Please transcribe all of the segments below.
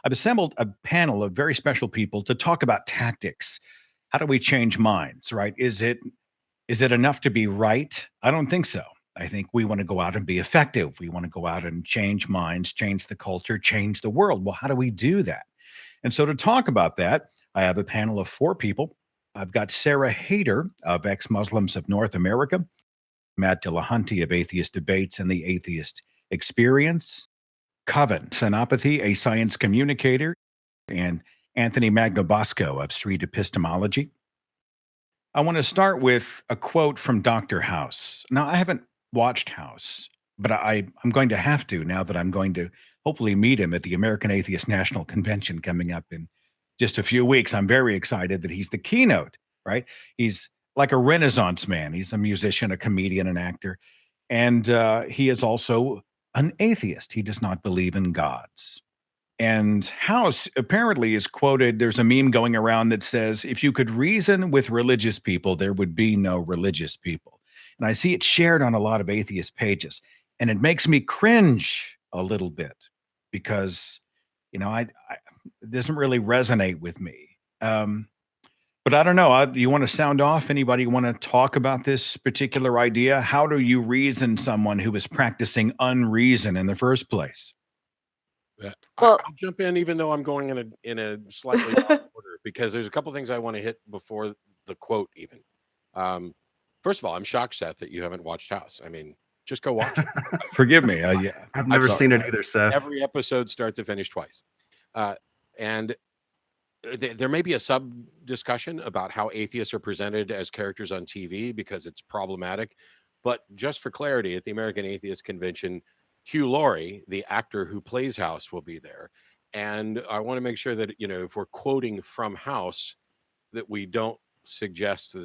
I've assembled a panel of very special people to talk about tactics. How do we change minds, right? Is it enough to be right? I don't think so. I think we want to go out and be effective. We want to go out and change minds, change the culture, change the world. Well, how do we do that? And so to talk about that, I have a panel of four people. I've got Sarah Haider of Ex-Muslims of North America, Matt Dillahunty of Atheist Debates and the Atheist Experience, Kavin Senapathy, a science communicator, and Anthony Magnabosco of Street Epistemology. I want to start with a quote from Dr. House. Now, I haven't watched House, but I'm going to have to now that I'm going to hopefully meet him at the American Atheist National Convention coming up in just a few weeks. I'm very excited that he's the keynote, right? He's like a Renaissance man. He's a musician, a comedian, an actor, and he is also an atheist. He does not believe in gods. And House apparently is quoted. There's a meme going around that says, if you could reason with religious people, there would be no religious people. And I see it shared on a lot of atheist pages. And it makes me cringe a little bit because, it doesn't really resonate with me. But I don't know. Do you want to sound off? Anybody want to talk about this particular idea? How do you reason someone who is practicing unreason in the first place? Well, I'll jump in, even though I'm going in a slightly off order, because there's a couple things I want to hit before the quote. Even first of all, I'm shocked, Seth, that you haven't watched House. I mean, just go watch it. Forgive me. I've never seen it either, Seth. Every episode, start to finish, twice, and there may be a sub discussion about how atheists are presented as characters on TV because it's problematic. But just for clarity, at the American Atheist Convention, Hugh Laurie, the actor who plays House, will be there. And I want to make sure that, if we're quoting from House, that we don't suggest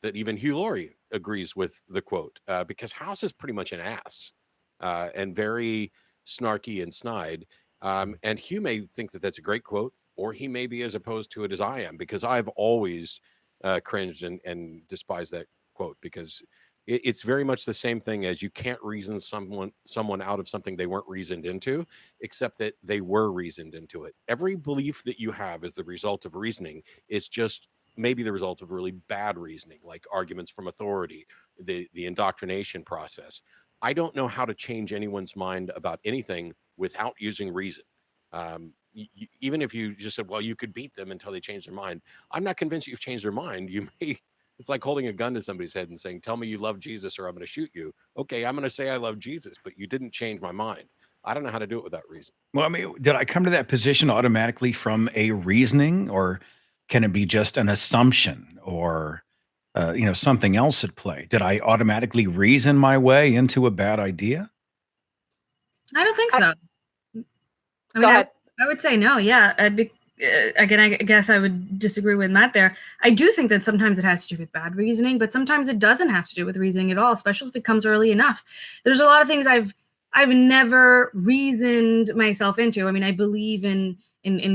that even Hugh Laurie agrees with the quote, because House is pretty much an ass and very snarky and snide. And Hugh may think that that's a great quote, or he may be as opposed to it as I am, because I've always cringed and despised that quote, because it's very much the same thing as you can't reason someone out of something they weren't reasoned into, except that they were reasoned into it. Every belief that you have is the result of reasoning. It's just maybe the result of really bad reasoning, like arguments from authority, the indoctrination process. I don't know how to change anyone's mind about anything without using reason. Even if you just said, well, you could beat them until they change their mind. I'm not convinced you've changed their mind. It's like holding a gun to somebody's head and saying, tell me you love Jesus or I'm going to shoot you. Okay, I'm going to say I love Jesus, but you didn't change my mind. I don't know how to do it without reason. Well, I mean, did I come to that position automatically from a reasoning, or can it be just an assumption or, something else at play? Did I automatically reason my way into a bad idea? I don't think so. I would say no. Yeah. Again, I guess I would disagree with Matt there. I do think that sometimes it has to do with bad reasoning, but sometimes it doesn't have to do with reasoning at all, especially if it comes early enough. There's a lot of things I've never reasoned myself into. I mean, I believe in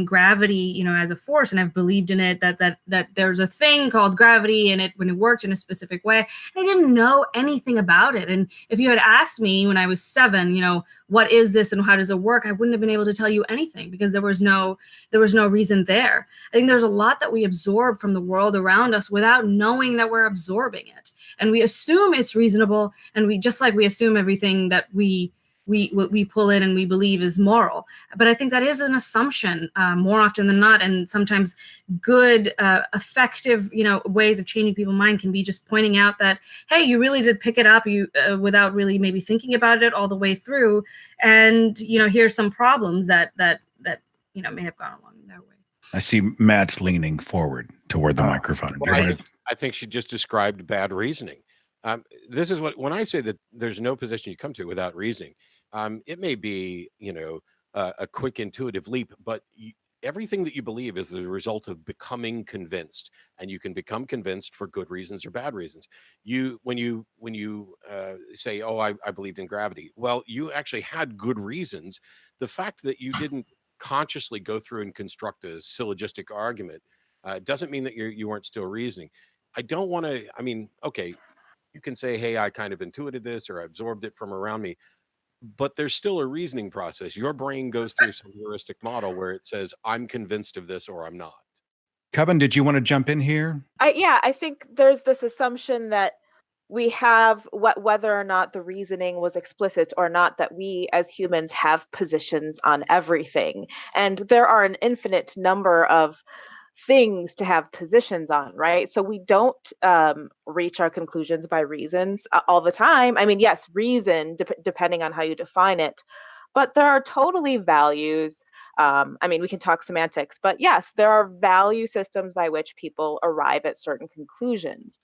gravity, as a force, and I've believed in it that there's a thing called gravity, and when it worked in a specific way. I didn't know anything about it. And if you had asked me when I was 7, what is this and how does it work, I wouldn't have been able to tell you anything, because there was no reason there. I think there's a lot that we absorb from the world around us without knowing that we're absorbing it, and we assume it's reasonable, and we assume everything that we pull in and we believe is moral. But I think that is an assumption more often than not. And sometimes good, effective, ways of changing people's mind can be just pointing out that, hey, you really did pick it up without really maybe thinking about it all the way through. And, here's some problems that may have gone along that way. I see Matt's leaning forward toward the microphone. Well, I think she just described bad reasoning. This is when I say that there's no position you come to without reasoning. It may be, a quick intuitive leap, but everything that you believe is the result of becoming convinced, and you can become convinced for good reasons or bad reasons. When you say, oh, I believed in gravity. Well, you actually had good reasons. The fact that you didn't consciously go through and construct a syllogistic argument doesn't mean that you weren't still reasoning. I don't want to, okay, you can say, hey, I kind of intuited this or I absorbed it from around me. but there's still a reasoning process. Your brain goes through some heuristic model where it says, I'm convinced of this or I'm not. Kevin, did you want to jump in here? I think there's this assumption that we have whether or not the reasoning was explicit or not, that we as humans have positions on everything. And there are an infinite number of things to have positions on, right? So we don't reach our conclusions by reasons all the time. I mean, yes, reason, depending on how you define it, but there are totally values. I mean, we can talk semantics, but yes, there are value systems by which people arrive at certain conclusions.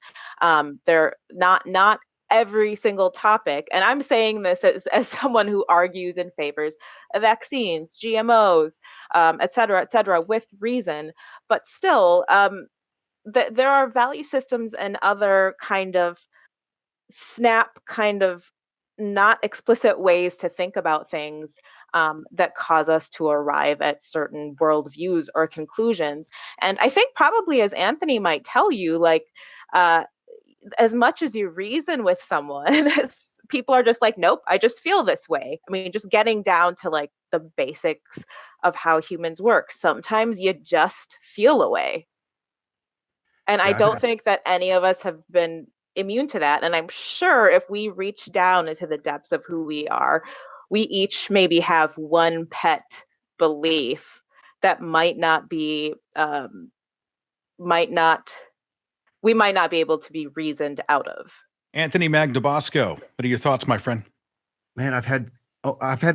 They're not every single topic, and I'm saying this as someone who argues and favors vaccines, GMOs, et cetera, with reason, but still, there are value systems and other kind of not explicit ways to think about things that cause us to arrive at certain worldviews or conclusions. And I think probably, as Anthony might tell you, like, as much as you reason with someone, people are just like, nope, I just feel this way. I mean, just getting down to like the basics of how humans work. Sometimes you just feel a way. And I don't think that any of us have been immune to that. And I'm sure if we reach down into the depths of who we are, we each maybe have one pet belief that might not be we might not be able to be reasoned out of. Anthony Magnabosco, what are your thoughts, my friend? Man, I've had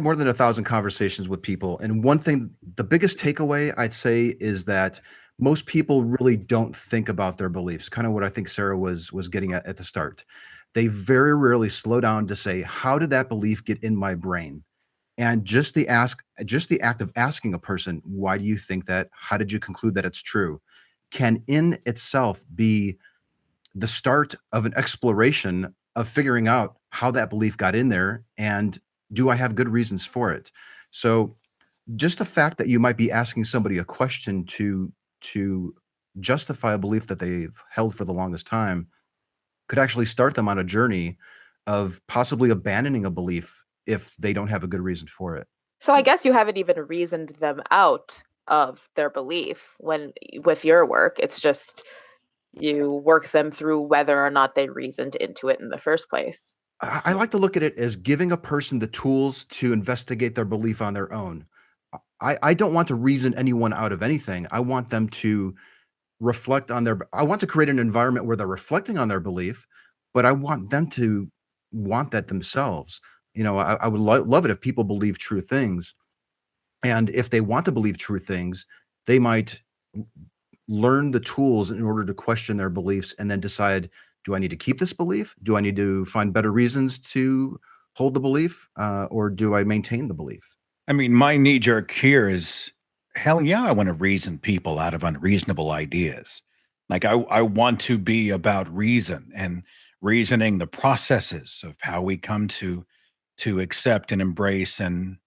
more than 1,000 conversations with people, and one thing, the biggest takeaway I'd say is that most people really don't think about their beliefs. Kind of what I think Sarah was getting at the start. They very rarely slow down to say, how did that belief get in my brain? And just the act of asking a person, why do you think that? How did you conclude that it's true? Can in itself be the start of an exploration of figuring out how that belief got in there, and do I have good reasons for it? So just the fact that you might be asking somebody a question to justify a belief that they've held for the longest time could actually start them on a journey of possibly abandoning a belief if they don't have a good reason for it. So I guess you haven't even reasoned them out of their belief with your work. It's just you work them through whether or not they reasoned into it in the first place. I like to look at it as giving a person the tools to investigate their belief on their own. I don't want to reason anyone out of anything. I want them to reflect on I want to create an environment where they're reflecting on their belief, but I want them to want that themselves. You know, I would love it if people believe true things. And if they want to believe true things, they might learn the tools in order to question their beliefs and then decide, do I need to keep this belief? Do I need to find better reasons to hold the belief? Or do I maintain the belief? I mean, my knee jerk here is, hell yeah, I want to reason people out of unreasonable ideas. Like I want to be about reason and reasoning the processes of how we come to accept and embrace and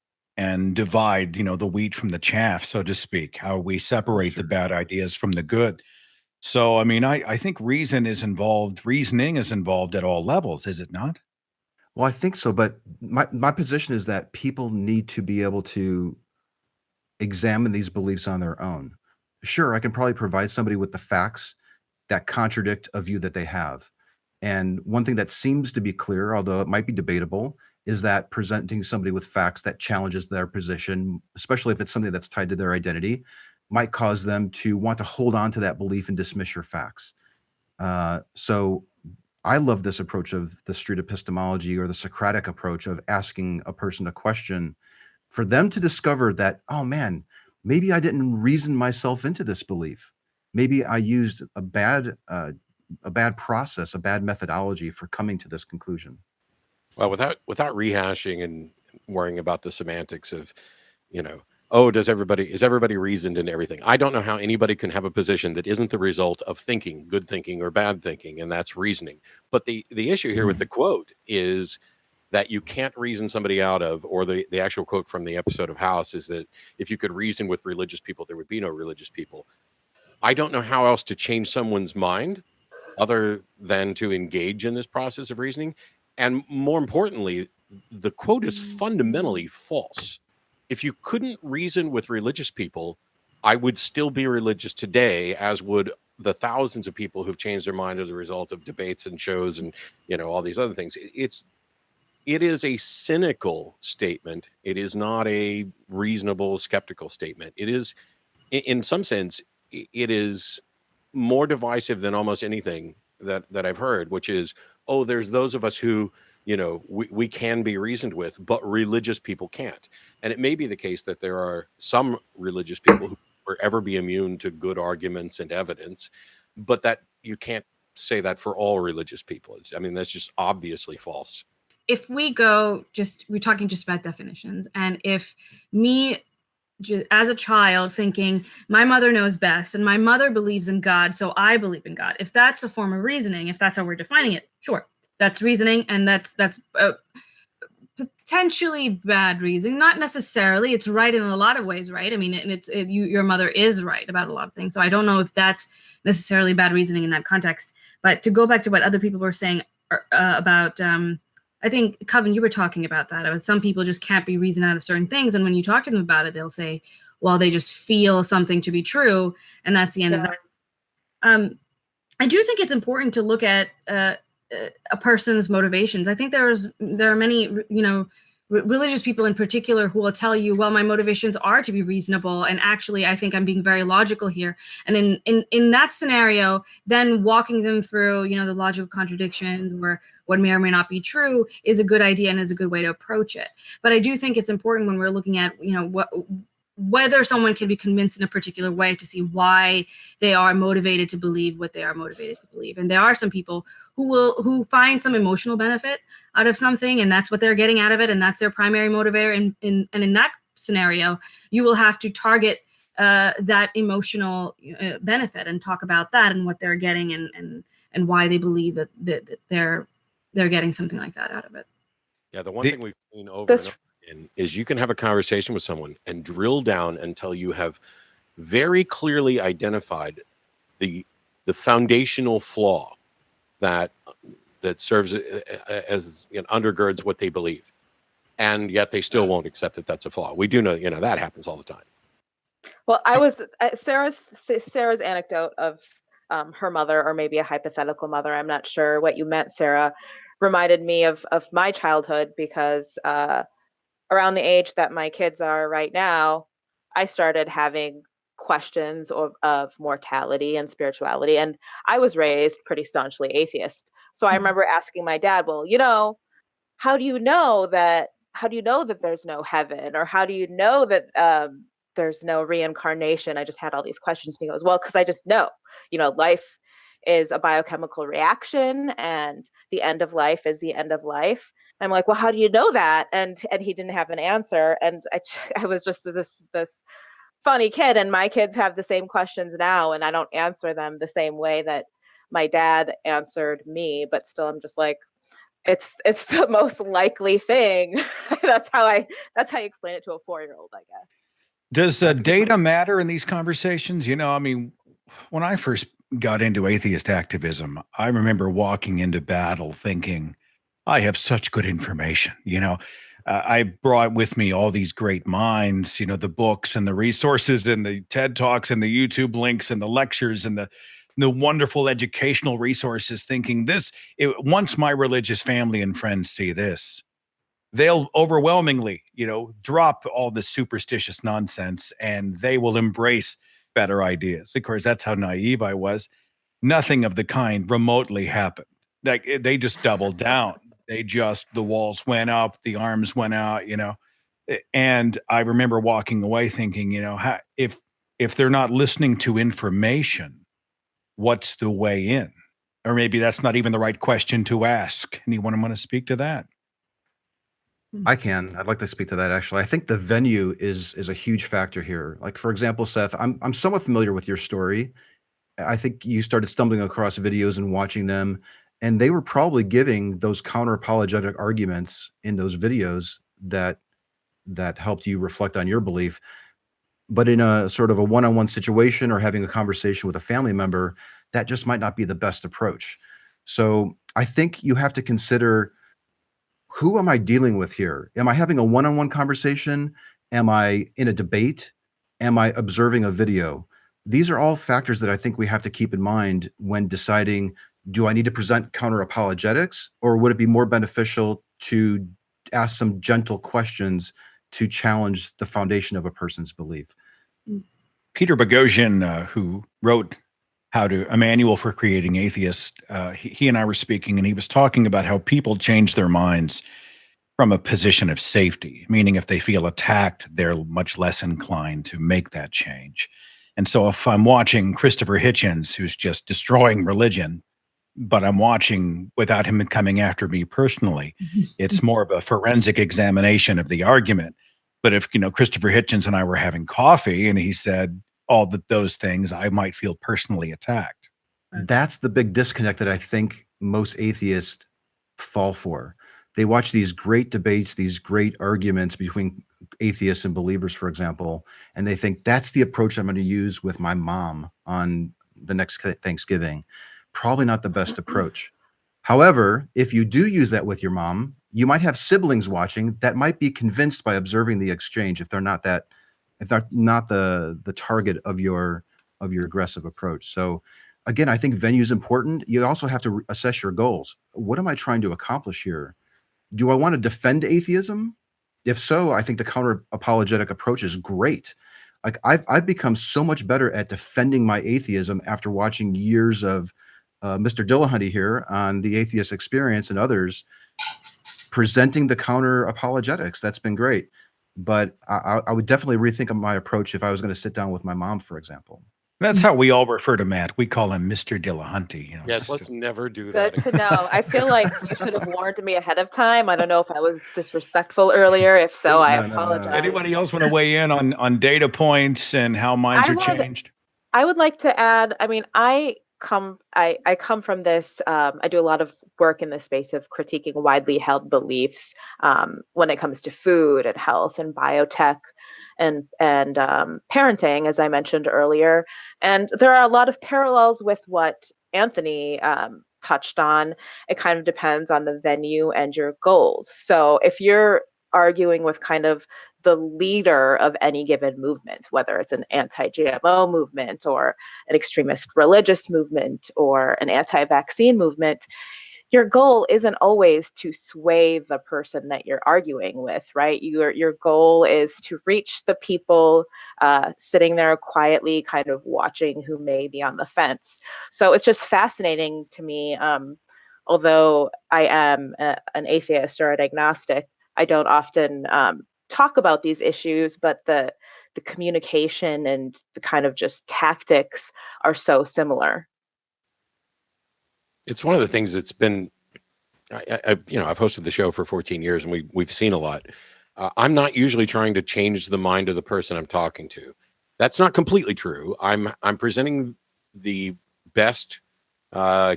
divide, the wheat from the chaff, so to speak, how we separate the bad ideas from the good. So, I mean, I think reasoning is involved at all levels, is it not? Well, I think so, but my position is that people need to be able to examine these beliefs on their own. Sure, I can probably provide somebody with the facts that contradict a view that they have. And one thing that seems to be clear, although it might be debatable, is that presenting somebody with facts that challenges their position, especially if it's something that's tied to their identity, might cause them to want to hold on to that belief and dismiss your facts. So I love this approach of the street epistemology or the Socratic approach of asking a person a question for them to discover that, oh man, maybe I didn't reason myself into this belief. Maybe I used a bad process, a bad methodology for coming to this conclusion. Well, without rehashing and worrying about the semantics of, is everybody reasoned in everything? I don't know how anybody can have a position that isn't the result of thinking, good thinking or bad thinking, and that's reasoning. But the issue here with the quote is that you can't reason somebody out of, or the actual quote from the episode of House is that if you could reason with religious people, there would be no religious people. I don't know how else to change someone's mind other than to engage in this process of reasoning. And more importantly, the quote is fundamentally false. If you couldn't reason with religious people, I would still be religious today, as would the thousands of people who've changed their mind as a result of debates and shows and, all these other things. It is a cynical statement. It is not a reasonable, skeptical statement. It is, in some sense, it is more divisive than almost anything that I've heard, which is, oh, there's those of us who, we can be reasoned with, but religious people can't. And it may be the case that there are some religious people who will ever be immune to good arguments and evidence, but that you can't say that for all religious people. I mean, that's just obviously false. If we go we're talking just about definitions, and if me as a child thinking my mother knows best and my mother believes in God, so I believe in God, if that's a form of reasoning, if that's how we're defining it, sure, that's reasoning, and that's potentially bad reasoning. Not necessarily. It's right in a lot of ways, right? I mean, and your mother is right about a lot of things. So I don't know if that's necessarily bad reasoning in that context. But to go back to what other people were saying about, I think, Kavin, you were talking about that. Some people just can't be reasoned out of certain things. And when you talk to them about it, they'll say, well, they just feel something to be true. And that's the end of that. I do think it's important to look at a person's motivations. I think there are many, religious people in particular who will tell you, well, my motivations are to be reasonable, and actually I think I'm being very logical here. And in that scenario, then walking them through, the logical contradictions or what may or may not be true is a good idea and is a good way to approach it. But I do think it's important when we're looking at, whether someone can be convinced in a particular way to see why they are motivated to believe what they are motivated to believe. And there are some people who find some emotional benefit out of something, and that's what they're getting out of it, and that's their primary motivator. And in that scenario, you will have to target that emotional benefit and talk about that and what they're getting and why they believe that they're getting something like that out of it. Yeah, the one thing we've seen over and over again is you can have a conversation with someone and drill down until you have very clearly identified the foundational flaw that serves as undergirds what they believe, and yet they still won't accept that that's a flaw. We do know, that happens all the time. Well, I was Sarah's anecdote of her mother, or maybe a hypothetical mother, I'm not sure what you meant, Sarah, reminded me of my childhood, because around the age that my kids are right now, I started having questions of mortality and spirituality, and I was raised pretty staunchly atheist. So I remember asking my dad, well, how do you know that there's no heaven, or how do you know that there's no reincarnation? I just had all these questions, and he goes, well, because I just know, life is a biochemical reaction, and the end of life is the end of life. I'm like, well, how do you know that? And he didn't have an answer. And I was just this funny kid, and my kids have the same questions now, and I don't answer them the same way that my dad answered me, but still I'm just like, it's the most likely thing. That's how you explain it to a 4-year-old, I guess. Does data matter in these conversations? When I first got into atheist activism, I remember walking into battle thinking, I have such good information. I brought with me all these great minds, the books and the resources and the TED Talks and the YouTube links and the lectures and the wonderful educational resources, thinking once my religious family and friends see this, they'll overwhelmingly, drop all the superstitious nonsense, and they will embrace better ideas. Of course, that's how naive I was. Nothing of the kind remotely happened. Like, they just doubled down. The walls went up, the arms went out, and I remember walking away thinking, if they're not listening to information, what's the way in? Or maybe that's not even the right question to ask. Anyone want to speak to that? I'd like to speak to that, actually. I think the venue is a huge factor here. Like, for example, Seth, I'm somewhat familiar with your story. I think you started stumbling across videos and watching them, and they were probably giving those counter-apologetic arguments in those videos that helped you reflect on your belief. But in a sort of a one-on-one situation, or having a conversation with a family member, that just might not be the best approach. So I think you have to consider who am I dealing with here? Am I having a one-on-one conversation? Am I in a debate? Am I observing a video? These are all factors that I think we have to keep in mind when deciding, do I need to present counter apologetics, or would it be more beneficial to ask some gentle questions to challenge the foundation of a person's belief? Peter Boghossian, who wrote a manual for creating atheists, he and I were speaking, and he was talking about how people change their minds from a position of safety, meaning if they feel attacked, they're much less inclined to make that change. And so if I'm watching Christopher Hitchens, who's just destroying religion, but I'm watching without him coming after me personally, it's more of a forensic examination of the argument. But if, Christopher Hitchens and I were having coffee and he said all those things, I might feel personally attacked. That's the big disconnect that I think most atheists fall for. They watch these great debates, these great arguments between atheists and believers, for example, and they think that's the approach I'm going to use with my mom on the next Thanksgiving. Probably not the best approach. However, if you do use that with your mom, you might have siblings watching that might be convinced by observing the exchange if they're not the target of your aggressive approach. So again, I think venue is important. You also have to assess your goals. What am I trying to accomplish here? Do I want to defend atheism? If so, I think the counter apologetic approach is great. Like I've become so much better at defending my atheism after watching years of Mr. Dillahunty here on the Atheist Experience and others presenting the counter apologetics. That's been great. But I would definitely rethink my approach if I was going to sit down with my mom, for example. That's how we all refer to Matt. We call him Mr. Dillahunty. Yes, let's never do that. Good to know. I feel like you should have warned me ahead of time. I don't know if I was disrespectful earlier. If so, I apologize. Anybody else want to weigh in on data points and how minds are changed? I would like to add, I come from this. I do a lot of work in the space of critiquing widely held beliefs when it comes to food and health and biotech and parenting, as I mentioned earlier. And there are a lot of parallels with what Anthony touched on. It kind of depends on the venue and your goals. So if you're arguing with kind of the leader of any given movement, whether it's an anti-GMO movement or an extremist religious movement or an anti-vaccine movement, your goal isn't always to sway the person that you're arguing with, right? Your goal is to reach the people sitting there quietly kind of watching who may be on the fence. So it's just fascinating to me. Although I am an atheist or an agnostic, I don't often talk about these issues, but the communication and the kind of just tactics are so similar. It's one of the things that's been, I've hosted the show for 14 years and we've seen a lot. I'm not usually trying to change the mind of the person I'm talking to. That's not completely true. I'm presenting the best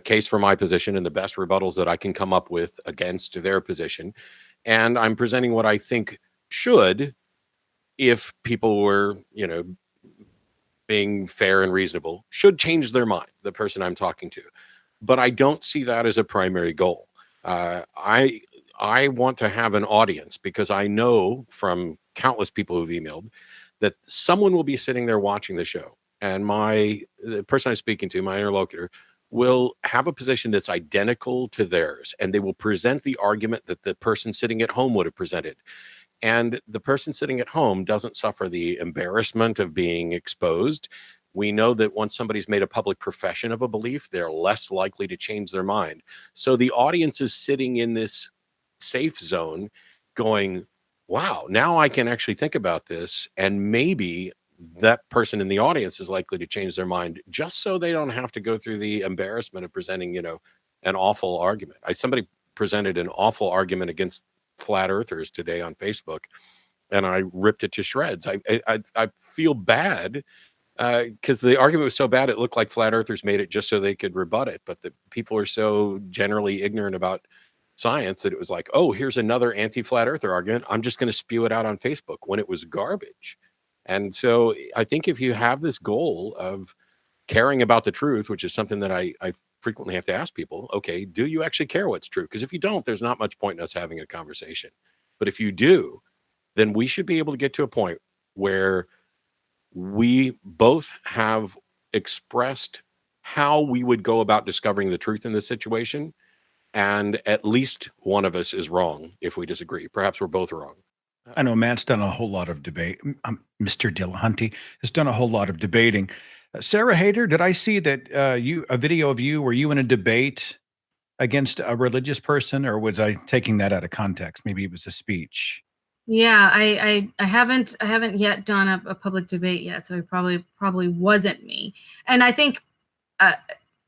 case for my position and the best rebuttals that I can come up with against their position. And I'm presenting what I think should, if people were, being fair and reasonable, should change their mind, the person I'm talking to. But I don't see that as a primary goal. I want to have an audience because I know from countless people who've emailed that someone will be sitting there watching the show. And the person I'm speaking to, my interlocutor, will have a position that's identical to theirs. And they will present the argument that the person sitting at home would have presented. And the person sitting at home doesn't suffer the embarrassment of being exposed. We know that once somebody's made a public profession of a belief, they're less likely to change their mind. So the audience is sitting in this safe zone going, wow, now I can actually think about this. And maybe that person in the audience is likely to change their mind just so they don't have to go through the embarrassment of presenting, an awful argument. Somebody presented an awful argument against flat earthers today on Facebook, and I ripped it to shreds. I feel bad because the argument was so bad, it looked like flat earthers made it just so they could rebut it. But the people are so generally ignorant about science that it was like, oh, here's another anti-flat earther argument. I'm just going to spew it out on Facebook when it was garbage. And so I think if you have this goal of caring about the truth, which is something that I frequently have to ask people, okay, do you actually care what's true? Because if you don't, there's not much point in us having a conversation. But if you do, then we should be able to get to a point where we both have expressed how we would go about discovering the truth in this situation. And at least one of us is wrong if we disagree. Perhaps we're both wrong. I know Matt's done a whole lot of debate. Mr. Dillahunty has done a whole lot of debating. Sarah Haider, did I see that a video of you? Were you in a debate against a religious person, or was I taking that out of context? Maybe it was a speech. Yeah, I haven't yet done a public debate yet, so it probably wasn't me. And I think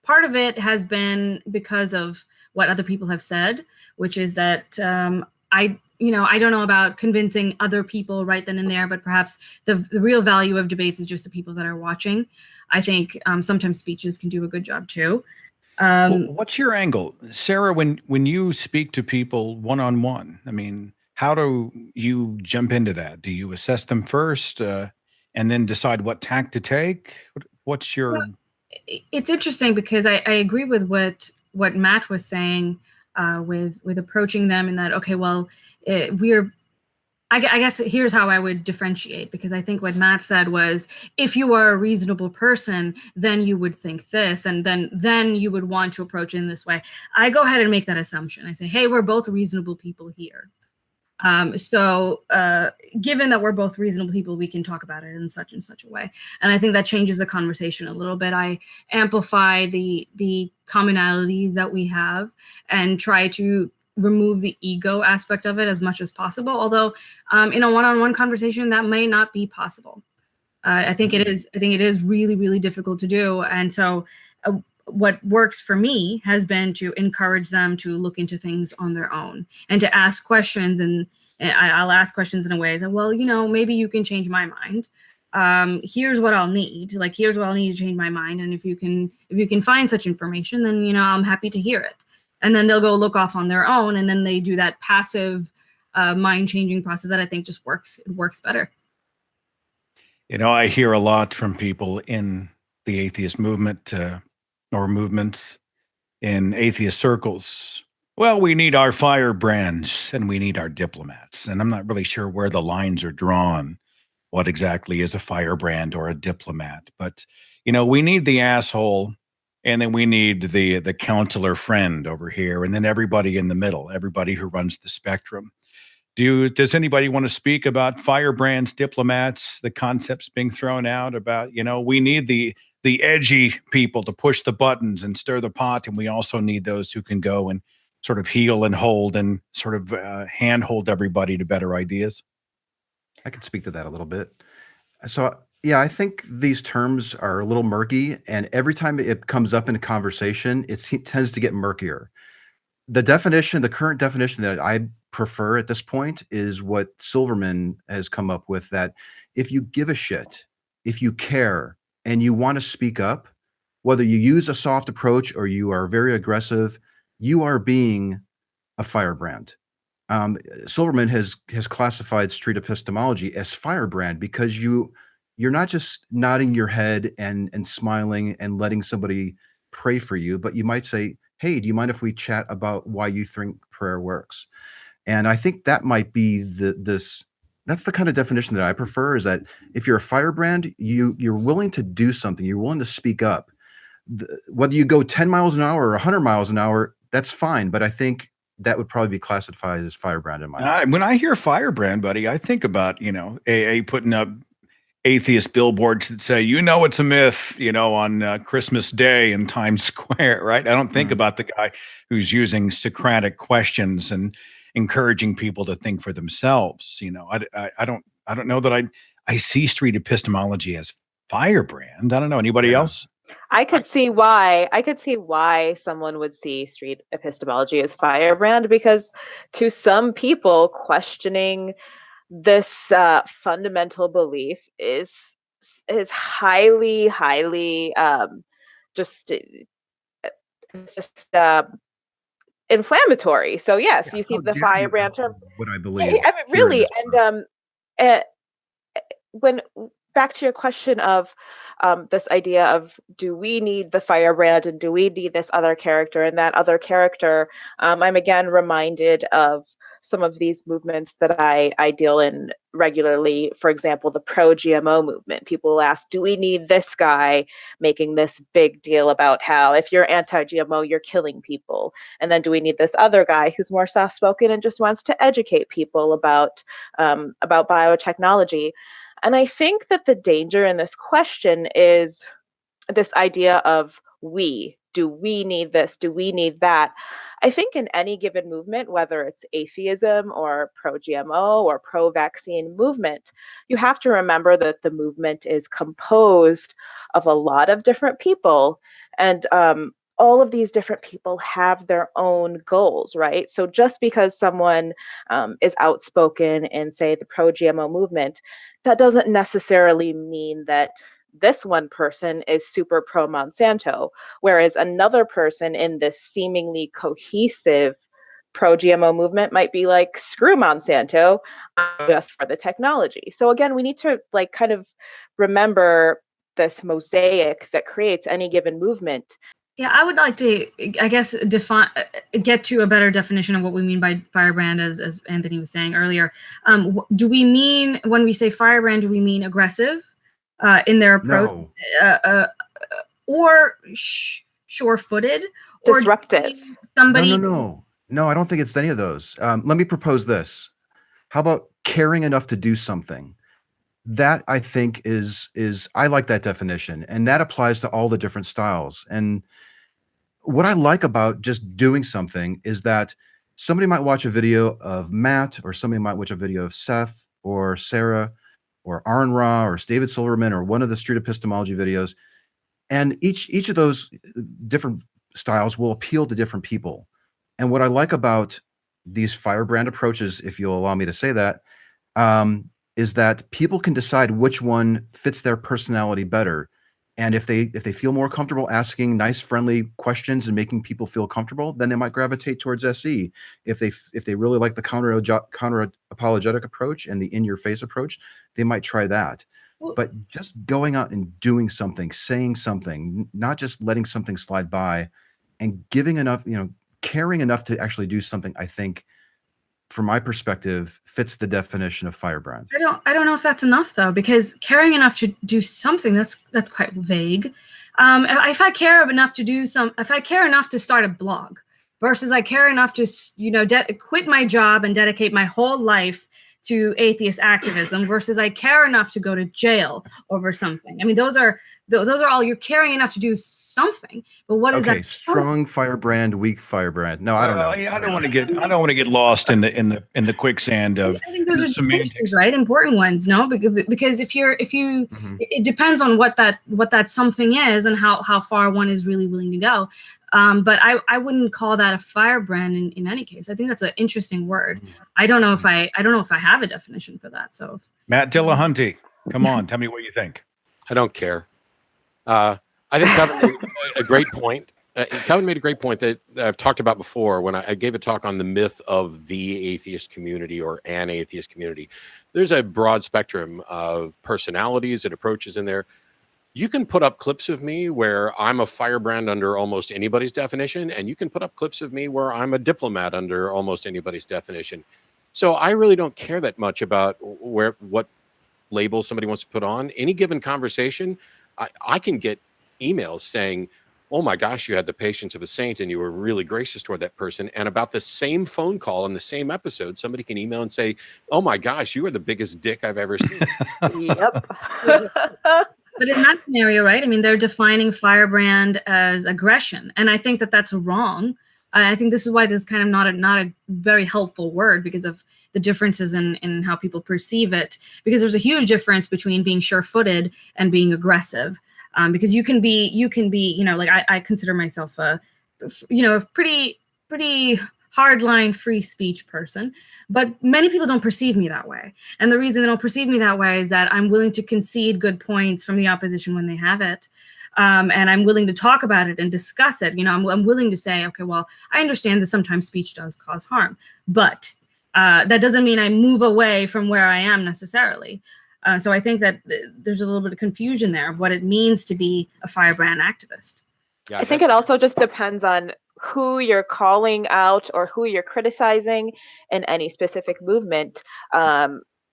part of it has been because of what other people have said, which is that I don't know about convincing other people right then and there, but perhaps the real value of debates is just the people that are watching. I think sometimes speeches can do a good job too. What's your angle, Sarah, when you speak to people one-on-one? I mean, how do you jump into that? Do you assess them first and then decide what tack to take? What's your... Well, it's interesting because I agree with what Matt was saying with approaching them, and that, okay, well, I guess here's how I would differentiate, because I think what Matt said was, if you are a reasonable person, then you would think this, and then you would want to approach it in this way. I go ahead and make that assumption. I say, hey, we're both reasonable people here. So given that we're both reasonable people, we can talk about it in such and such a way. And I think that changes the conversation a little bit. I amplify the commonalities that we have and try to remove the ego aspect of it as much as possible. Although in a one-on-one conversation, that may not be possible. I think it is really, really difficult to do. And so what works for me has been to encourage them to look into things on their own and to ask questions. And I'll ask questions in a way that, well, maybe you can change my mind. Here's what I'll need. Here's what I'll need to change my mind. And if you can find such information, then, I'm happy to hear it. And then they'll go look off on their own. And then they do that passive mind changing process that I think just works. It works better. I hear a lot from people in the atheist movement, or movements in atheist circles. Well, we need our firebrands and we need our diplomats. And I'm not really sure where the lines are drawn. What exactly is a firebrand or a diplomat? But, we need the asshole, and then we need the counselor friend over here, and then everybody in the middle, everybody who runs the spectrum. Does anybody want to speak about firebrands, diplomats, the concepts being thrown out about, we need the edgy people to push the buttons and stir the pot. And we also need those who can go and sort of heal and hold and sort of handhold everybody to better ideas. I can speak to that a little bit. So, yeah, I think these terms are a little murky, and every time it comes up in a conversation, it tends to get murkier. The current definition that I prefer at this point is what Silverman has come up with, that if you give a shit, if you care, and you want to speak up, whether you use a soft approach or you are very aggressive, you are being a firebrand. Silverman has classified street epistemology as firebrand because you're not just nodding your head and smiling and letting somebody pray for you, but you might say, hey, do you mind if we chat about why you think prayer works? And I think that might be that's the kind of definition that I prefer, is that if you're a firebrand, you're willing to do something, you're willing to speak up. Whether you go 10 miles an hour or 100 miles an hour, that's fine. But I think that would probably be classified as firebrand in my mind. When I hear firebrand, buddy, I think about, AA putting up atheist billboards that say, it's a myth, on Christmas Day in Times Square, right? I don't think about the guy who's using Socratic questions and encouraging people to think for themselves. I don't know that I see street epistemology as firebrand. I don't know. Anybody else? I could see why someone would see street epistemology as firebrand, because to some people, questioning this fundamental belief is highly inflammatory. So yes, you see the firebrand term. What I believe. I mean, really, and when back to your question of this idea of, do we need the Firebrand and do we need this other character and that other character? I'm again reminded of some of these movements that I deal in regularly. For example, the pro-GMO movement. People ask, do we need this guy making this big deal about how if you're anti-GMO, you're killing people? And then do we need this other guy who's more soft-spoken and just wants to educate people about biotechnology? And I think that the danger in this question is this idea of we. Do we need this? Do we need that? I think in any given movement, whether it's atheism or pro-GMO or pro-vaccine movement, you have to remember that the movement is composed of a lot of different people. And all of these different people have their own goals, right? So just because someone is outspoken in, say, the pro-GMO movement, that doesn't necessarily mean that this one person is super pro Monsanto, whereas another person in this seemingly cohesive pro-GMO movement might be like, screw Monsanto, just for the technology. So again, we need to like kind of remember this mosaic that creates any given movement. Yeah, I would like to, I guess, get to a better definition of what we mean by firebrand, as Anthony was saying earlier. Do we mean, when we say firebrand, do we mean aggressive in their approach, or sure-footed, or disruptive? Somebody? No, I don't think it's any of those. Let me propose this. How about caring enough to do something? That, I think, is I like that definition, and that applies to all the different styles. And what I like about just doing something is that somebody might watch a video of Matt, or somebody might watch a video of Seth or Sarah or Aaron Ra or David Silverman or one of the street epistemology videos, and each of those different styles will appeal to different people. And what I like about these firebrand approaches, if you'll allow me to say that, is that people can decide which one fits their personality better. And if they feel more comfortable asking nice, friendly questions and making people feel comfortable, then they might gravitate towards SE. If they really like the counter apologetic approach and the in-your-face approach, they might try that. But just going out and doing something, saying something, not just letting something slide by, and giving enough, caring enough to actually do something, I think, from my perspective, fits the definition of firebrand. I don't know if that's enough, though, because caring enough to do something, that's quite vague. If I care enough to start a blog, versus I care enough to quit my job and dedicate my whole life to atheist activism, versus I care enough to go to jail over something. I mean, those are all, you're caring enough to do something, but what is that? Okay, strong firebrand, weak firebrand. No, I don't know. I don't want to get lost in the quicksand of. I think those are semantics, right? Important ones, no? Because if you, it depends on what that something is and how far one is really willing to go. But I wouldn't call that a firebrand in any case. I think that's an interesting word. I don't know if I have a definition for that. So Matt Dillahunty, come on, tell me what you think. I don't care. I think Kavin made a great point. Kavin made a great point that I've talked about before when I gave a talk on the myth of the atheist community or an atheist community. There's a broad spectrum of personalities and approaches in there. You can put up clips of me where I'm a firebrand under almost anybody's definition, and you can put up clips of me where I'm a diplomat under almost anybody's definition. So I really don't care that much about what label somebody wants to put on. Any given conversation, I can get emails saying, oh my gosh, you had the patience of a saint and you were really gracious toward that person. And about the same phone call in the same episode, somebody can email and say, oh my gosh, you are the biggest dick I've ever seen. Yep. But in that scenario, right? I mean, they're defining firebrand as aggression. And I think that that's wrong. I think this is why this is kind of not a very helpful word, because of the differences in how people perceive it. Because there's a huge difference between being sure-footed and being aggressive. Because you can be, like I consider myself a pretty hardline free speech person, but many people don't perceive me that way. And the reason they don't perceive me that way is that I'm willing to concede good points from the opposition when they have it. And I'm willing to talk about it and discuss it. I'm willing to say, okay, well, I understand that sometimes speech does cause harm, but that doesn't mean I move away from where I am necessarily. So I think that there's a little bit of confusion there of what it means to be a firebrand activist. Yeah, I think it also just depends on who you're calling out or who you're criticizing in any specific movement.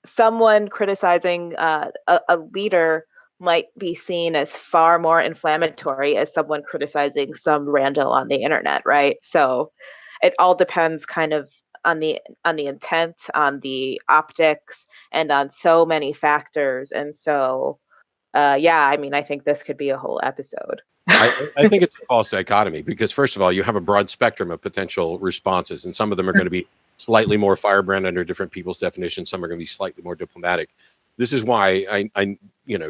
Someone criticizing a leader might be seen as far more inflammatory as someone criticizing some rando on the internet, right? So it all depends kind of on the intent, on the optics, and on so many factors. And so yeah, I mean, I think this could be a whole episode. I think it's a false dichotomy because, first of all, you have a broad spectrum of potential responses, and some of them are going to be slightly more firebrand under different people's definitions. Some are going to be slightly more diplomatic. This is why I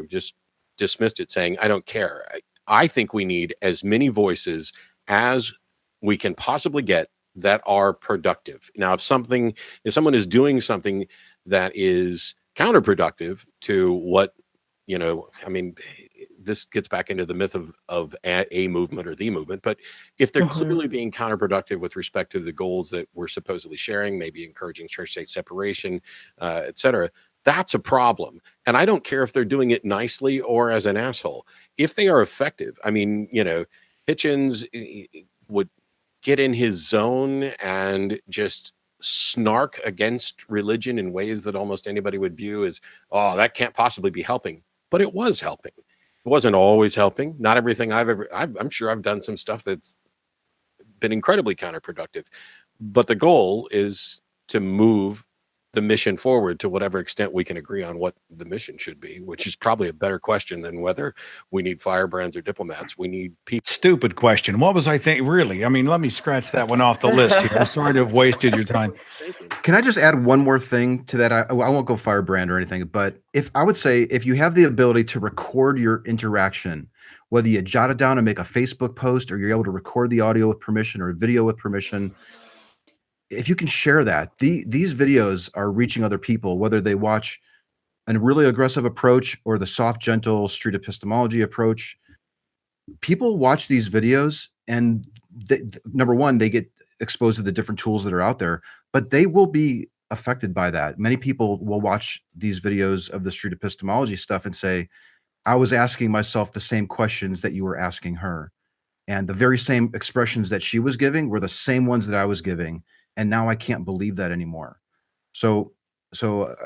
just dismissed it, saying I don't care. I think we need as many voices as we can possibly get that are productive. Now, if someone is doing something that is counterproductive to what, I mean, this gets back into the myth of a movement or the movement, but if they're clearly being counterproductive with respect to the goals that we're supposedly sharing, maybe encouraging church-state separation, et cetera, that's a problem. And I don't care if they're doing it nicely or as an asshole. If they are effective, I mean, Hitchens would get in his zone and just snark against religion in ways that almost anybody would view as, oh, that can't possibly be helping. But it was helping. It wasn't always helping. Not everything I'm sure I've done some stuff that's been incredibly counterproductive. But the goal is to move the mission forward to whatever extent we can agree on what the mission should be, which is probably a better question than whether we need firebrands or diplomats. We need people. Stupid question. What was I thinking? Really? I mean, let me scratch that one off the list here. I'm sorry to have wasted your time. Can I just add one more thing to that? I won't go firebrand or anything, but if you have the ability to record your interaction, whether you jot it down and make a Facebook post, or you're able to record the audio with permission or video with permission, if you can share that, these videos are reaching other people, whether they watch a really aggressive approach or the soft, gentle street epistemology approach. People watch these videos and number one, they get exposed to the different tools that are out there, but they will be affected by that. Many people will watch these videos of the street epistemology stuff and say, I was asking myself the same questions that you were asking her. And the very same expressions that she was giving were the same ones that I was giving. And now I can't believe that anymore. So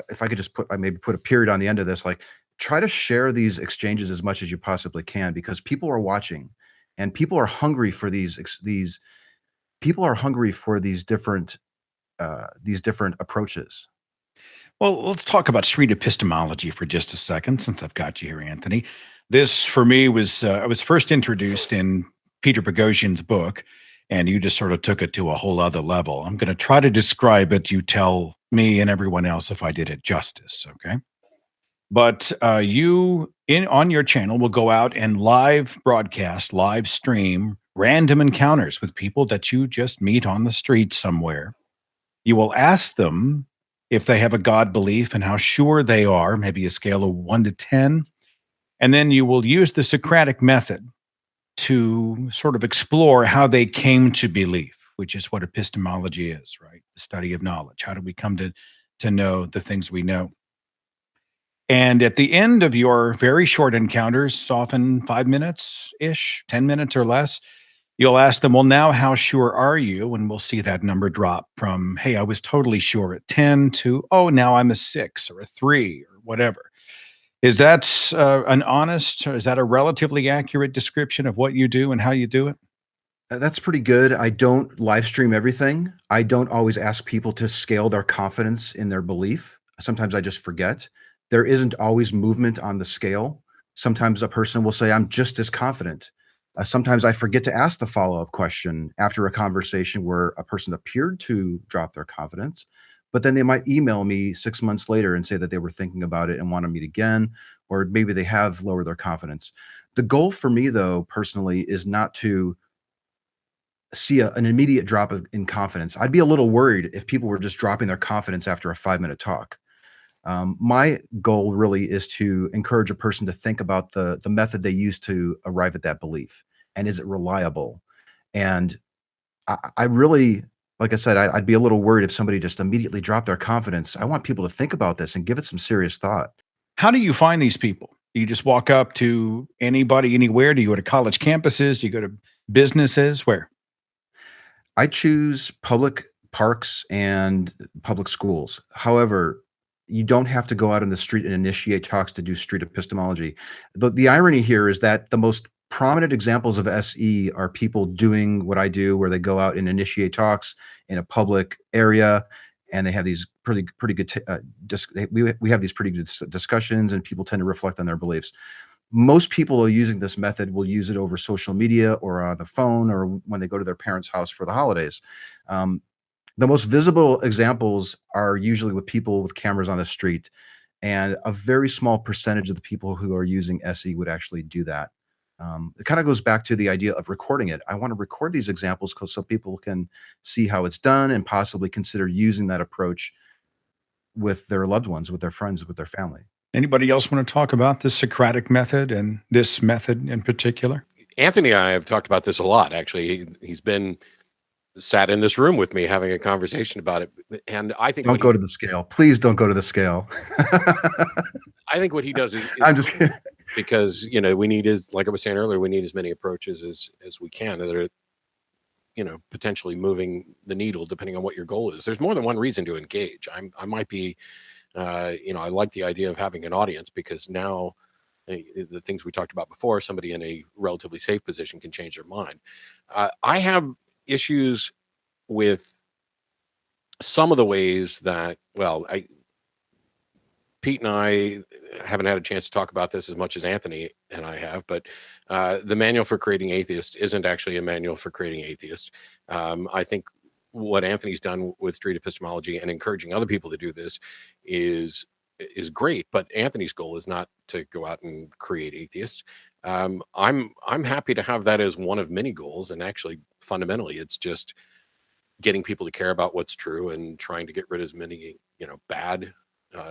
if I could just put a period on the end of this, like, try to share these exchanges as much as you possibly can, because people are watching and people are hungry for these different approaches. Well, let's talk about street epistemology for just a second, since I've got you here, Anthony. This, for me, was I was first introduced in Peter Boghossian's book, and you just sort of took it to a whole other level. I'm going to try to describe it. You tell me and everyone else if I did it justice, okay? But you, on your channel, will go out and live stream random encounters with people that you just meet on the street somewhere. You will ask them if they have a God belief and how sure they are, maybe a scale of 1 to 10. And then you will use the Socratic method to sort of explore how they came to believe, which is what epistemology is, right? The study of knowledge. How do we come to know the things we know? And at the end of your very short encounters, often 5 minutes-ish, 10 minutes or less, you'll ask them, well, now how sure are you? And we'll see that number drop from, hey, I was totally sure at 10 to, oh, now I'm a 6 or a 3 or whatever. Is that is that a relatively accurate description of what you do and how you do it? That's pretty good. I don't live stream everything. I don't always ask people to scale their confidence in their belief. Sometimes I just forget. There isn't always movement on the scale. Sometimes a person will say, I'm just as confident. Sometimes I forget to ask the follow-up question after a conversation where a person appeared to drop their confidence, but then they might email me 6 months later and say that they were thinking about it and want to meet again, or maybe they have lowered their confidence. The goal for me, though, personally, is not to see an immediate drop in confidence. I'd be a little worried if people were just dropping their confidence after a 5-minute talk. My goal really is to encourage a person to think about the method they use to arrive at that belief, and is it reliable? And I really, like I said, I'd be a little worried if somebody just immediately dropped their confidence. I want people to think about this and give it some serious thought. How do you find these people? Do you just walk up to anybody, anywhere? Do you go to college campuses? Do you go to businesses? Where? I choose public parks and public schools. However, you don't have to go out in the street and initiate talks to do street epistemology. The irony here is that the most prominent examples of SE are people doing what I do, where they go out and initiate talks in a public area, and they have these pretty good. We have these pretty good discussions, and people tend to reflect on their beliefs. Most people are using this method will use it over social media or on the phone or when they go to their parents' house for the holidays. The most visible examples are usually with people with cameras on the street, and a very small percentage of the people who are using SE would actually do that. It kind of goes back to the idea of recording it. I want to record these examples so people can see how it's done and possibly consider using that approach with their loved ones, with their friends, with their family. Anybody else want to talk about the Socratic method and this method in particular? Anthony and I have talked about this a lot, actually. He's been sat in this room with me having a conversation about it. And I think don't go to the scale. Please don't go to the scale. I think what he does is I'm just kidding. Because, you know, we need like I was saying earlier, we need as many approaches as we can that are, you know, potentially moving the needle depending on what your goal is. There's more than one reason to engage. I might be, you know, I like the idea of having an audience because now the things we talked about before, somebody in a relatively safe position can change their mind. I have issues with some of the ways that, well, Pete and I haven't had a chance to talk about this as much as Anthony and I have, but the manual for creating atheist isn't actually a manual for creating atheist. I think what Anthony's done with street epistemology and encouraging other people to do this is great, but Anthony's goal is not to go out and create atheists. I'm happy to have that as one of many goals, and actually fundamentally it's just getting people to care about what's true and trying to get rid of as many, you know, bad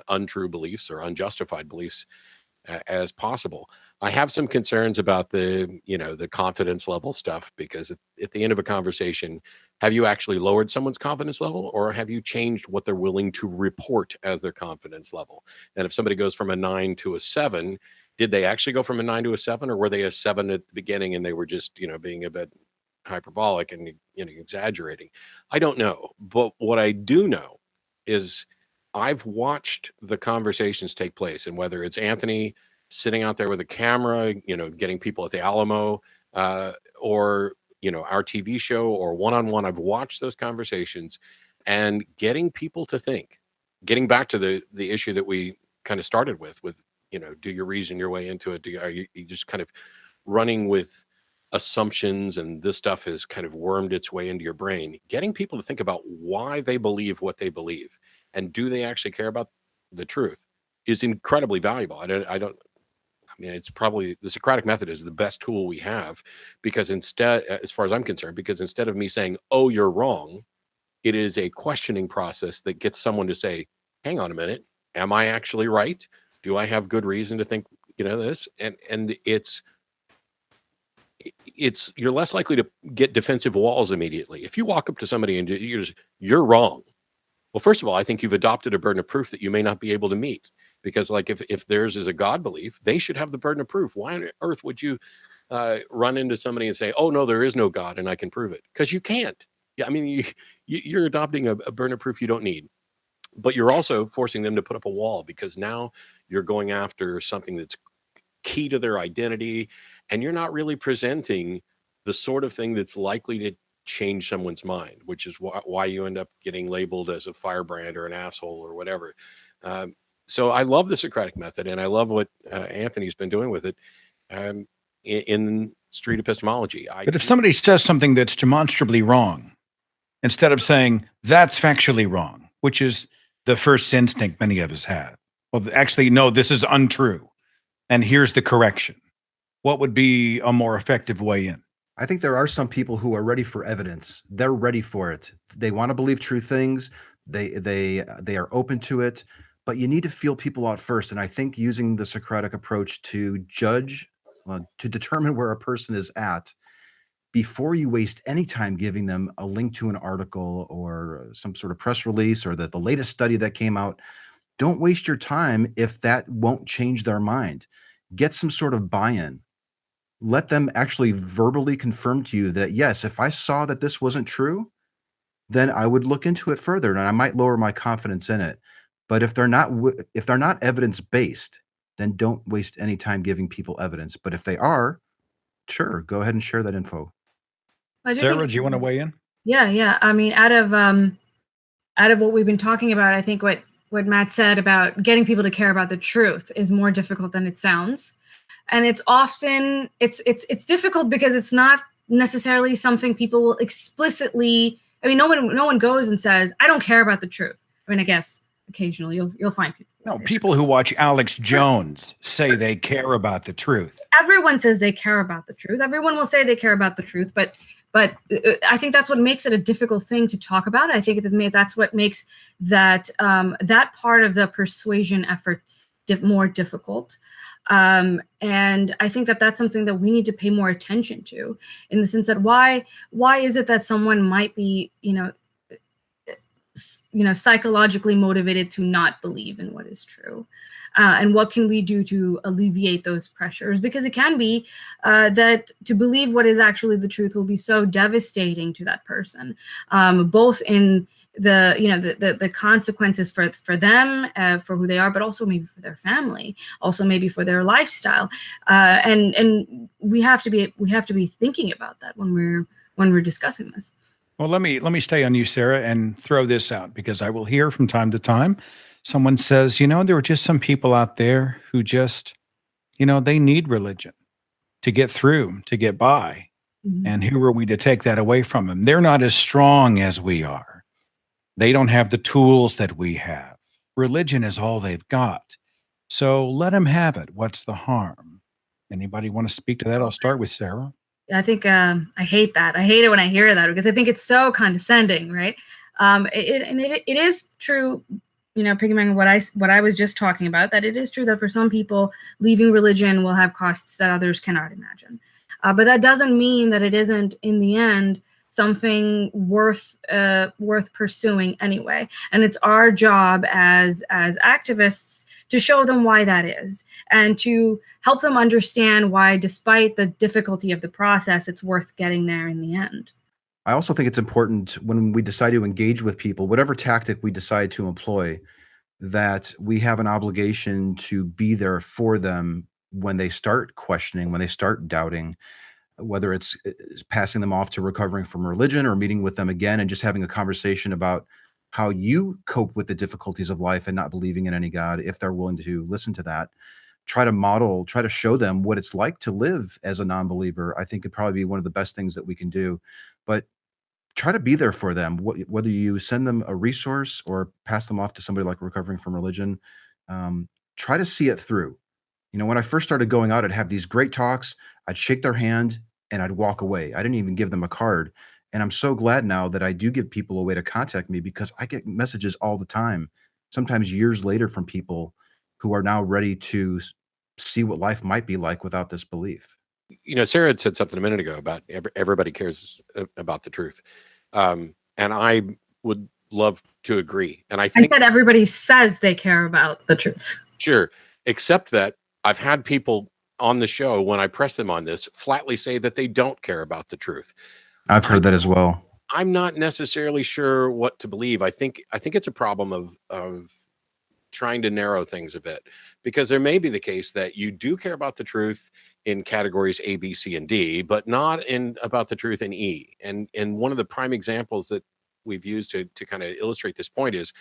untrue beliefs or unjustified beliefs as possible. I have some concerns about the, you know, the confidence level stuff, because at the end of a conversation, have you actually lowered someone's confidence level, or have you changed what they're willing to report as their confidence level? And if somebody goes from a 9 to a 7, did they actually go from a 9 to a 7, or were they a 7 at the beginning and they were just, you know, being a bit hyperbolic and, you know, exaggerating? I don't know. But what I do know is I've watched the conversations take place, and whether it's Anthony sitting out there with a camera, you know, getting people at the Alamo, or, you know, our TV show or one-on-one, I've watched those conversations and getting people to think, getting back to the issue that we kind of started with, you know, do you reason your way into it? Are you just kind of running with assumptions, and this stuff has kind of wormed its way into your brain? Getting people to think about why they believe what they believe, and do they actually care about the truth, is incredibly valuable. I mean, it's probably, the Socratic method is the best tool we have, because instead, as far as I'm concerned, because instead of me saying, oh, you're wrong, it is a questioning process that gets someone to say, hang on a minute, am I actually right? Do I have good reason to think, you know, this? And it's you're less likely to get defensive walls immediately. If you walk up to somebody and you're wrong. Well, first of all, I think you've adopted a burden of proof that you may not be able to meet, because, like, if theirs is a God belief, they should have the burden of proof. Why on earth would you run into somebody and say, oh, no, there is no God and I can prove it? Because you can't. Yeah, I mean, you're adopting a burden of proof you don't need, but you're also forcing them to put up a wall, because now you're going after something that's key to their identity, and you're not really presenting the sort of thing that's likely to change someone's mind, which is why you end up getting labeled as a firebrand or an asshole or whatever. So I love the Socratic method, and I love what Anthony's been doing with it in street epistemology. But if somebody says something that's demonstrably wrong, instead of saying that's factually wrong, which is the first instinct many of us have, well, actually, no, this is untrue, and here's the correction, what would be a more effective way in? I think there are some people who are ready for evidence. They're ready for it. They want to believe true things. They are open to it, but you need to feel people out first. And I think using the Socratic approach to judge, to determine where a person is at, before you waste any time giving them a link to an article or some sort of press release or the latest study that came out, Don't waste your time if that won't change their mind. Get some sort of buy-in. Let them actually verbally confirm to you that, yes, if I saw that this wasn't true, then I would look into it further and I might lower my confidence in it. But if they're not evidence-based, then don't waste any time giving people evidence. But if they are, sure, go ahead and share that info. I just Sarah, think, do you want to weigh in? yeah. I mean, out of what we've been talking about, I think what Matt said about getting people to care about the truth is more difficult than it sounds. And it's often it's difficult because it's not necessarily something people will explicitly. I mean, no one goes and says, "I don't care about the truth." I mean, I guess occasionally you'll find people. No, people who watch Alex Jones say they care about the truth. Everyone says they care about the truth. Everyone will say they care about the truth, but I think that's what makes it a difficult thing to talk about. I think that's what makes that that part of the persuasion effort more difficult. And I think that that's something that we need to pay more attention to, in the sense that why is it that someone might be, psychologically motivated to not believe in what is true, and what can we do to alleviate those pressures? Because it can be that to believe what is actually the truth will be so devastating to that person, both in the consequences for them, for who they are, but also maybe for their family, also maybe for their lifestyle, and we have to be thinking about that when we're discussing this. Well, let me stay on you, Sarah, and throw this out, because I will hear from time to time someone says, there are just some people out there who just, they need religion to get through, to get by. Mm-hmm. And who are we to take that away from them? They're not as strong as we are. They don't have the tools that we have. Religion is all they've got. So let them have it. What's the harm? Anybody want to speak to that? I'll start with Sarah. I think I hate that. I hate it when I hear that, because I think it's so condescending, right? It is true, piggybacking on what I was just talking about, that it is true that for some people, leaving religion will have costs that others cannot imagine. But that doesn't mean that it isn't, in the end, something worth pursuing anyway. And it's our job as activists to show them why that is, and to help them understand why, despite the difficulty of the process, it's worth getting there in the end. I also think it's important when we decide to engage with people, whatever tactic we decide to employ, that we have an obligation to be there for them when they start questioning, when they start doubting, whether it's passing them off to recovering from religion or meeting with them again and just having a conversation about how you cope with the difficulties of life and not believing in any God, if they're willing to listen to that. Try to show them what it's like to live as a non-believer. I think could probably be one of the best things that we can do. But try to be there for them, whether you send them a resource or pass them off to somebody like Recovering from Religion. Try to see it through. When I first started going out, I'd have these great talks, I'd shake their hand and I'd walk away. I didn't even give them a card. And I'm so glad now that I do give people a way to contact me, because I get messages all the time, sometimes years later, from people who are now ready to see what life might be like without this belief. Sarah had said something a minute ago about everybody cares about the truth. And I would love to agree. And I said everybody says they care about the truth. Sure. Except that I've had people on the show, when I press them on this, flatly say that they don't care about the truth. I've heard that as well. I'm not necessarily sure what to believe. I think it's a problem of trying to narrow things a bit, because there may be the case that you do care about the truth in categories A, B, C, and D, but not about the truth in E. And one of the prime examples that we've used to kind of illustrate this point is,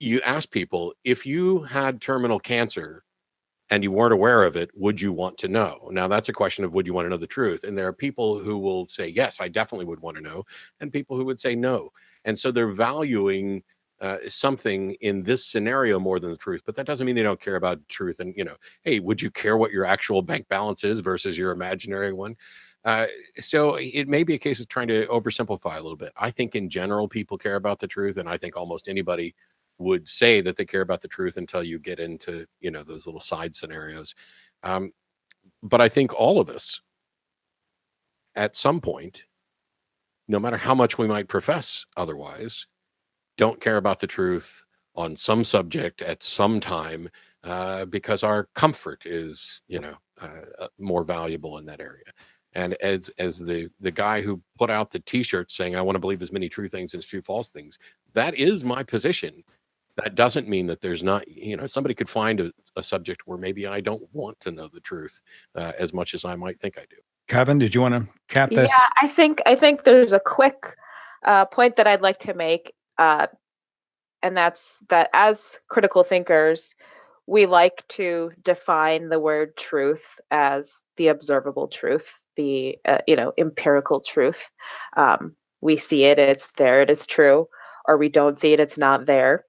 you ask people, if you had terminal cancer and you weren't aware of it, would you want to know? Now, that's a question of, would you want to know the truth? And there are people who will say, yes, I definitely would want to know, and people who would say no. And so they're valuing something in this scenario more than the truth, but that doesn't mean they don't care about truth. And, hey, would you care what your actual bank balance is versus your imaginary one? So it may be a case of trying to oversimplify a little bit. I think in general, people care about the truth. And I think almost anybody would say that they care about the truth until you get into, those little side scenarios. But I think all of us at some point, no matter how much we might profess otherwise, don't care about the truth on some subject at some time because our comfort is, more valuable in that area. And as the guy who put out the T-shirt saying, "I want to believe as many true things as true false things," that is my position. That doesn't mean that there's not, somebody could find a subject where maybe I don't want to know the truth as much as I might think I do. Kavin, did you want to cap this? Yeah, I think there's a quick point that I'd like to make, and that's that as critical thinkers, we like to define the word truth as the observable truth, the empirical truth. We see it, it's there, it is true, or we don't see it, it's not there.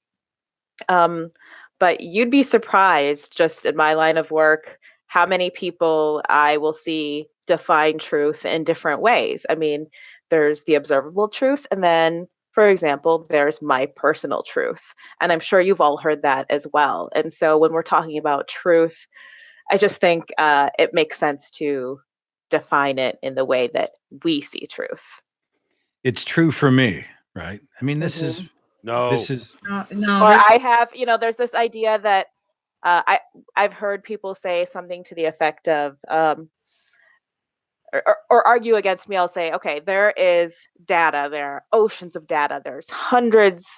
But you'd be surprised, just in my line of work, how many people I will see define truth in different ways. I mean, there's the observable truth, and then, for example, there's my personal truth. And I'm sure you've all heard that as well. And so when we're talking about truth, I just think it makes sense to define it in the way that we see truth. It's true for me, right? I mean, this is No. this is No. Or I have, there's this idea that I've heard people say something to the effect of, or argue against me. I'll say, okay, there is data, there are oceans of data, there's hundreds,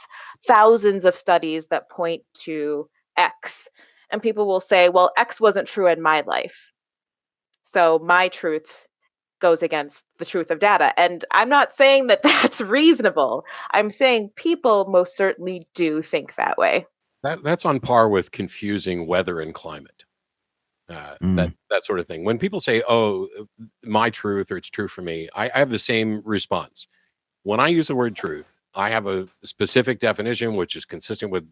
thousands of studies that point to X. And people will say, well, X wasn't true in my life, so my truth goes against the truth of data. And I'm not saying that that's reasonable. I'm saying people most certainly do think that way. That's on par with confusing weather and climate. That sort of thing. When people say, "Oh, my truth," or "it's true for me," I have the same response. When I use the word truth, I have a specific definition which is consistent with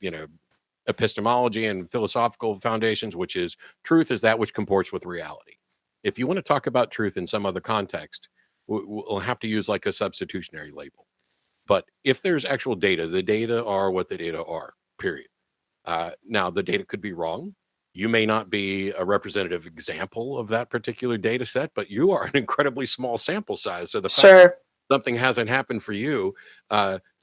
epistemology and philosophical foundations, which is truth is that which comports with reality. If you want to talk about truth in some other context, we'll have to use like a substitutionary label. But if there's actual data, the data are what the data are, period. Now, the data could be wrong. You may not be a representative example of that particular data set, but you are an incredibly small sample size. So the fact that something hasn't happened for you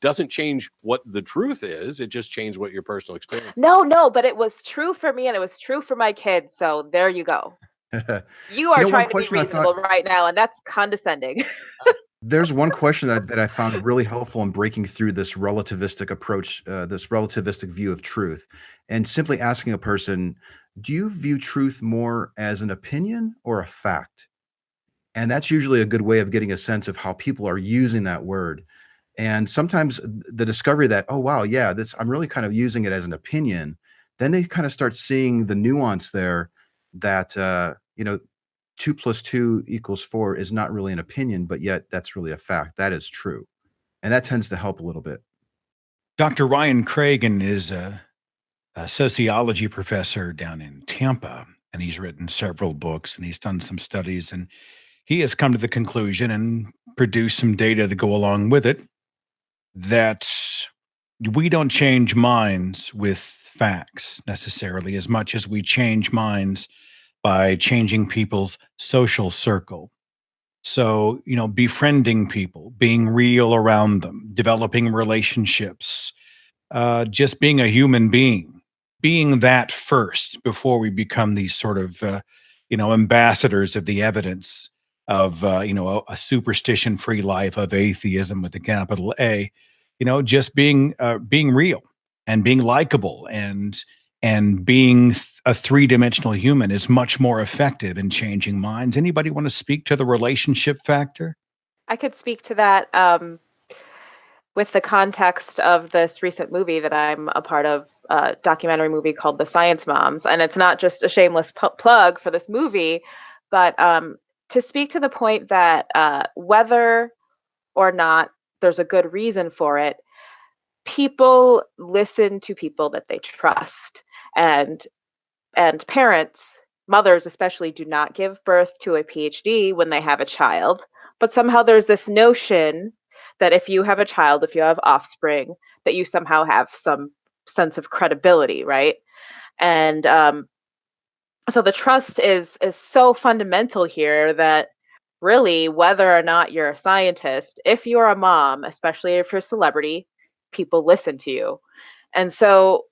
doesn't change what the truth is. It just changed what your personal experience is. No, but it was true for me and it was true for my kids. So there you go. You are trying to be reasonable right now, and that's condescending. There's one question that I found really helpful in breaking through this relativistic approach, this relativistic view of truth, and simply asking a person, do you view truth more as an opinion or a fact? And that's usually a good way of getting a sense of how people are using that word. And sometimes the discovery that, oh, wow, yeah, I'm really kind of using it as an opinion. Then they kind of start seeing the nuance there that, 2 + 2 = 4 is not really an opinion, but yet that's really a fact. That is true. And that tends to help a little bit. Dr. Ryan Cragen is a sociology professor down in Tampa, and he's written several books and he's done some studies, and he has come to the conclusion and produced some data to go along with it that we don't change minds with facts necessarily as much as we change minds by changing people's social circle. So, befriending people, being real around them, developing relationships, just being a human being that first before we become these sort of, ambassadors of the evidence of, a superstition-free life of atheism with a capital A, just being real and being likable and being a three-dimensional human is much more effective in changing minds. Anybody want to speak to the relationship factor? I could speak to that with the context of this recent movie that I'm a part of, a documentary movie called The Science Moms. And it's not just a shameless plug for this movie, but to speak to the point that whether or not there's a good reason for it, people listen to people that they trust. And parents, mothers especially, do not give birth to a PhD when they have a child. But somehow there's this notion that if you have a child, if you have offspring, that you somehow have some sense of credibility, right? And so the trust is so fundamental here that really, whether or not you're a scientist, if you're a mom, especially if you're a celebrity, people listen to you. And so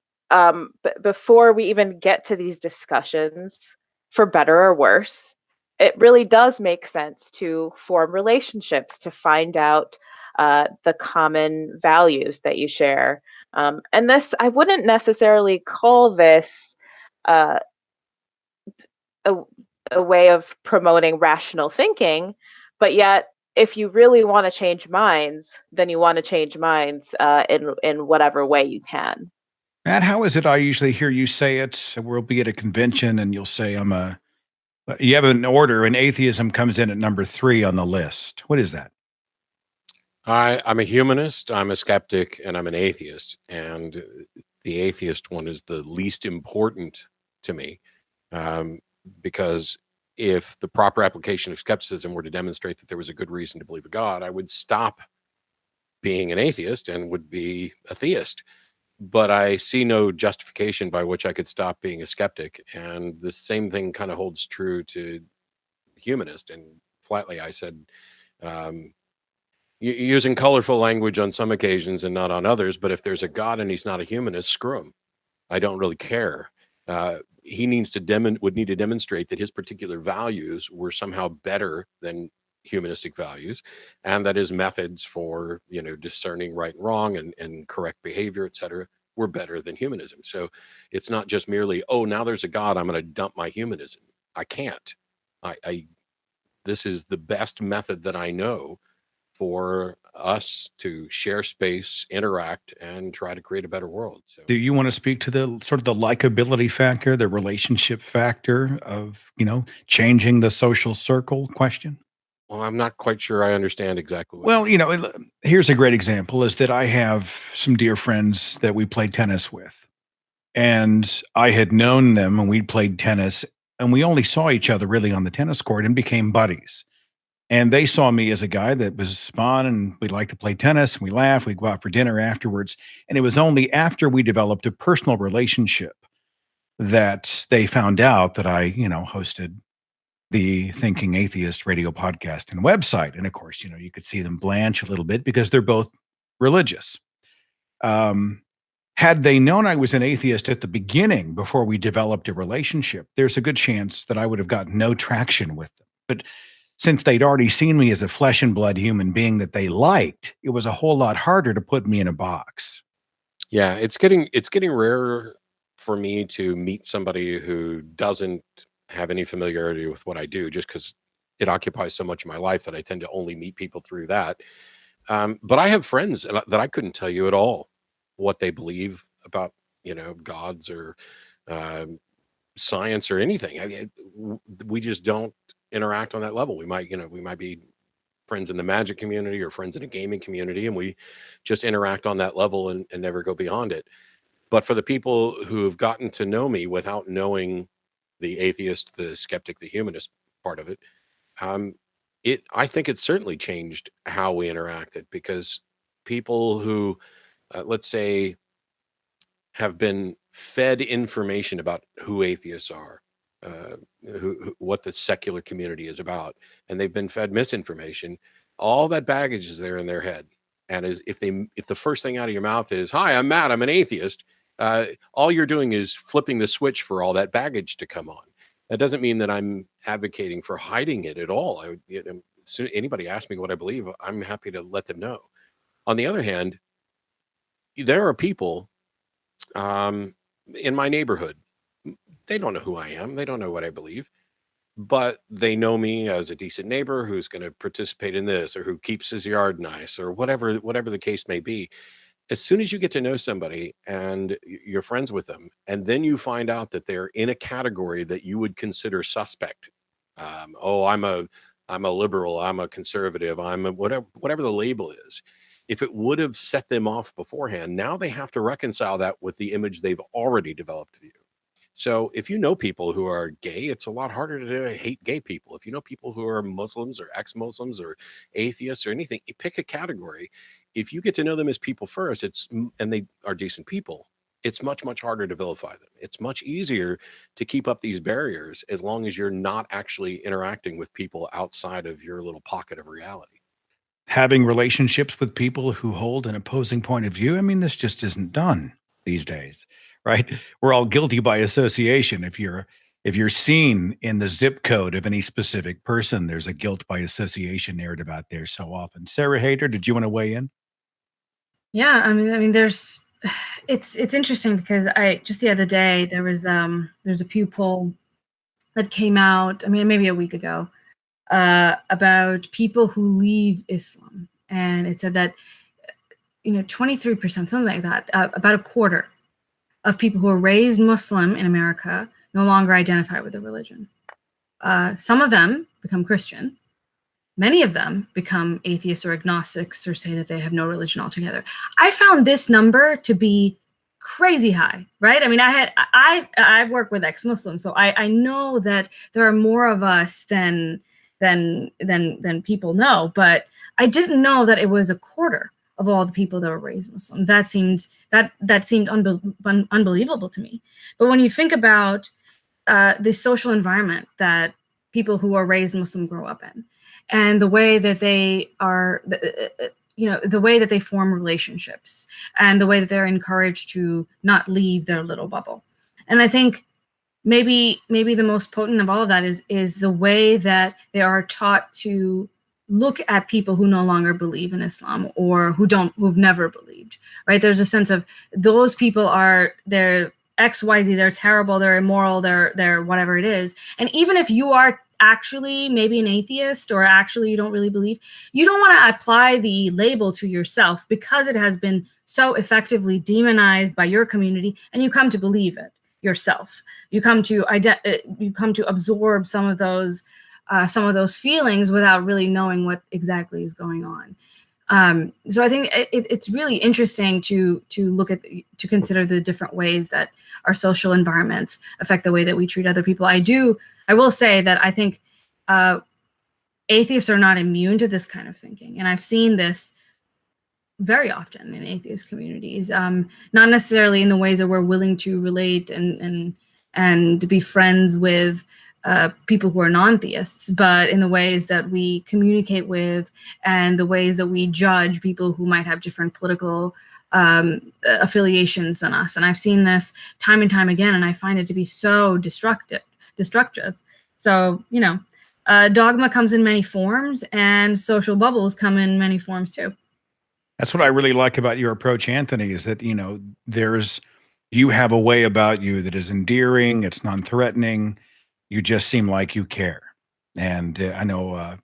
before we even get to these discussions, for better or worse, it really does make sense to form relationships, to find out the common values that you share. And this, I wouldn't necessarily call this a way of promoting rational thinking, but yet, if you really want to change minds, then you want to change minds in whatever way you can. Matt, how is it I usually hear you say it? We'll be at a convention and you'll say, you have an order and atheism comes in at number 3 on the list. What is that? I'm a humanist, I'm a skeptic, and I'm an atheist. And the atheist one is the least important to me, because if the proper application of skepticism were to demonstrate that there was a good reason to believe a God, I would stop being an atheist and would be a theist. But I see no justification by which I could stop being a skeptic. And the same thing kind of holds true to humanist. And flatly, I said, using colorful language on some occasions and not on others, but if there's a God and he's not a humanist, screw him. I don't really care. He needs to would need to demonstrate that his particular values were somehow better than humanistic values, and that his methods for discerning right and wrong and correct behavior, etc., were better than humanism. So it's not just merely, oh, now there's a God, I'm going to dump my humanism. I can't. This is the best method that I know for us to share space, interact, and try to create a better world. So, do you want to speak to the sort of the likability factor, the relationship factor of, changing the social circle question? Well, I'm not quite sure I understand exactly. Well, here's a great example is that I have some dear friends that we played tennis with, and I had known them and we'd played tennis, and we only saw each other really on the tennis court and became buddies. And they saw me as a guy that was fun and we liked to play tennis and we laugh, we'd go out for dinner afterwards. And it was only after we developed a personal relationship that they found out that I, hosted the Thinking Atheist radio podcast and website. And of course, you could see them blanch a little bit because they're both religious. Had they known I was an atheist at the beginning before we developed a relationship, there's a good chance that I would have gotten no traction with them. But since they'd already seen me as a flesh and blood human being that they liked, it was a whole lot harder to put me in a box. Yeah, it's getting rarer for me to meet somebody who doesn't have any familiarity with what I do, just because it occupies so much of my life that I tend to only meet people through that. But I have friends that I couldn't tell you at all what they believe about, gods or science or anything. I mean, we just don't interact on that level. We might be friends in the magic community or friends in a gaming community, and we just interact on that level and never go beyond it. But for the people who have gotten to know me without knowing the atheist, the skeptic, the humanist part of it, I think it's certainly changed how we interacted, because people who, let's say, have been fed information about who atheists are, what the secular community is about, and they've been fed misinformation, all that baggage is there in their head. And if the first thing out of your mouth is, "Hi, I'm Matt, I'm an atheist," all you're doing is flipping the switch for all that baggage to come on. That doesn't mean that I'm advocating for hiding it at all. Anybody asks me what I believe, I'm happy to let them know. On the other hand, there are people in my neighborhood. They don't know who I am. They don't know what I believe, but they know me as a decent neighbor who's going to participate in this, or who keeps his yard nice, or whatever the case may be. As soon as you get to know somebody and you're friends with them, and then you find out that they're in a category that you would consider suspect. Oh, I'm a liberal, I'm a conservative, I'm a whatever the label is. If it would have set them off beforehand, now they have to reconcile that with the image they've already developed of you. So if you know people who are gay, it's a lot harder to hate gay people. If you know people who are Muslims or ex-Muslims or atheists or anything, you pick a category. If you get to know them as people first, and they are decent people, it's much, much harder to vilify them. It's much easier to keep up these barriers as long as you're not actually interacting with people outside of your little pocket of reality. Having relationships with people who hold an opposing point of view, this just isn't done. these days, right? We're all guilty by association. If you're seen in the zip code of any specific person, there's a guilt by association narrative out there so often. Sarah Haider, did you want to weigh in? Yeah, I mean, there's, it's interesting because just the other day there's a Pew poll that came out, I mean, maybe a week ago, about people who leave Islam, and it said that 23%, something like that, about a quarter of people who are raised Muslim in America no longer identify with the religion. Some of them become Christian. Many of them become atheists or agnostics or say that they have no religion altogether. I found this number to be crazy high, right? I mean, I work with ex-Muslims, so I know that there are more of us than people know, but I didn't know that it was a quarter of all the people that were raised Muslim. That seemed unbelievable to me. But when you think about the social environment that people who are raised Muslim grow up in, and the way that they are, the way that they form relationships, and the way that they're encouraged to not leave their little bubble. And I think maybe the most potent of all of that is the way that they are taught to look at people who no longer believe in Islam or who've never believed, right? There's a sense of those people they're XYZ, they're terrible, they're immoral, they're whatever it is. And even if you are actually maybe an atheist or actually you don't really believe, you don't want to apply the label to yourself because it has been so effectively demonized by your community, and you come to believe it yourself. You come to absorb some of those feelings without really knowing what exactly is going on. So I think it's really interesting to consider the different ways that our social environments affect the way that we treat other people. I will say that I think atheists are not immune to this kind of thinking, and I've seen this very often in atheist communities, not necessarily in the ways that we're willing to relate and to be friends with people who are non-theists, but in the ways that we communicate with and the ways that we judge people who might have different political affiliations than us. And I've seen this time and time again, and I find it to be so destructive. So, dogma comes in many forms, and social bubbles come in many forms too. That's what I really like about your approach, Anthony, is that, you have a way about you that is endearing, it's non-threatening. You just seem like you care. And I know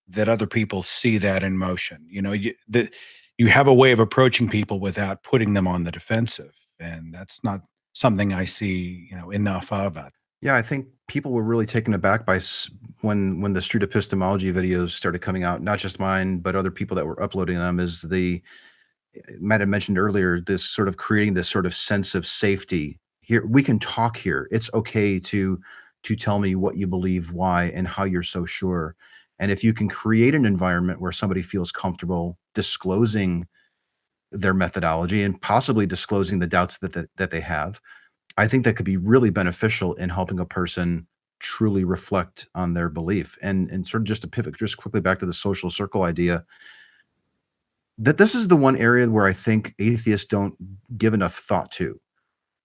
that other people see that in motion. You have a way of approaching people without putting them on the defensive. And that's not something I see, enough of. Yeah, I think people were really taken aback by when the street epistemology videos started coming out, not just mine, but other people that were uploading them, is Matt had mentioned earlier, this sort of creating this sort of sense of safety. Here, we can talk here. It's okay to tell me what you believe, why, and how you're so sure. And if you can create an environment where somebody feels comfortable disclosing their methodology and possibly disclosing the doubts that they have, I think that could be really beneficial in helping a person truly reflect on their belief. And sort of just to pivot just quickly back to the social circle idea, that this is the one area where I think atheists don't give enough thought to.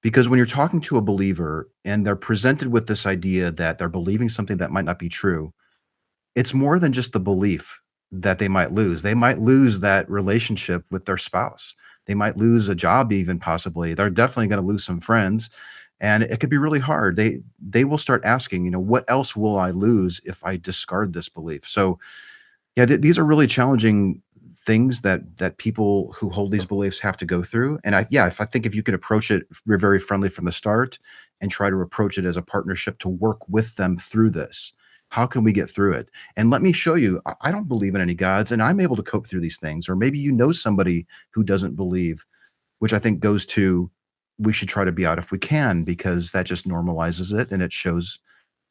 Because when you're talking to a believer and they're presented with this idea that they're believing something that might not be true, it's more than just the belief that they might lose. They might lose that relationship with their spouse. They might lose a job even, possibly. They're definitely going to lose some friends. And it could be really hard. They will start asking, what else will I lose if I discard this belief? So yeah, these are really challenging things that people who hold these beliefs have to go through. And I think if you can approach it very friendly from the start and try to approach it as a partnership to work with them through this, how can we get through it? And let me show you, I don't believe in any gods, and I'm able to cope through these things. Or maybe somebody who doesn't believe, which I think goes to, we should try to be out if we can, because that just normalizes it. And it shows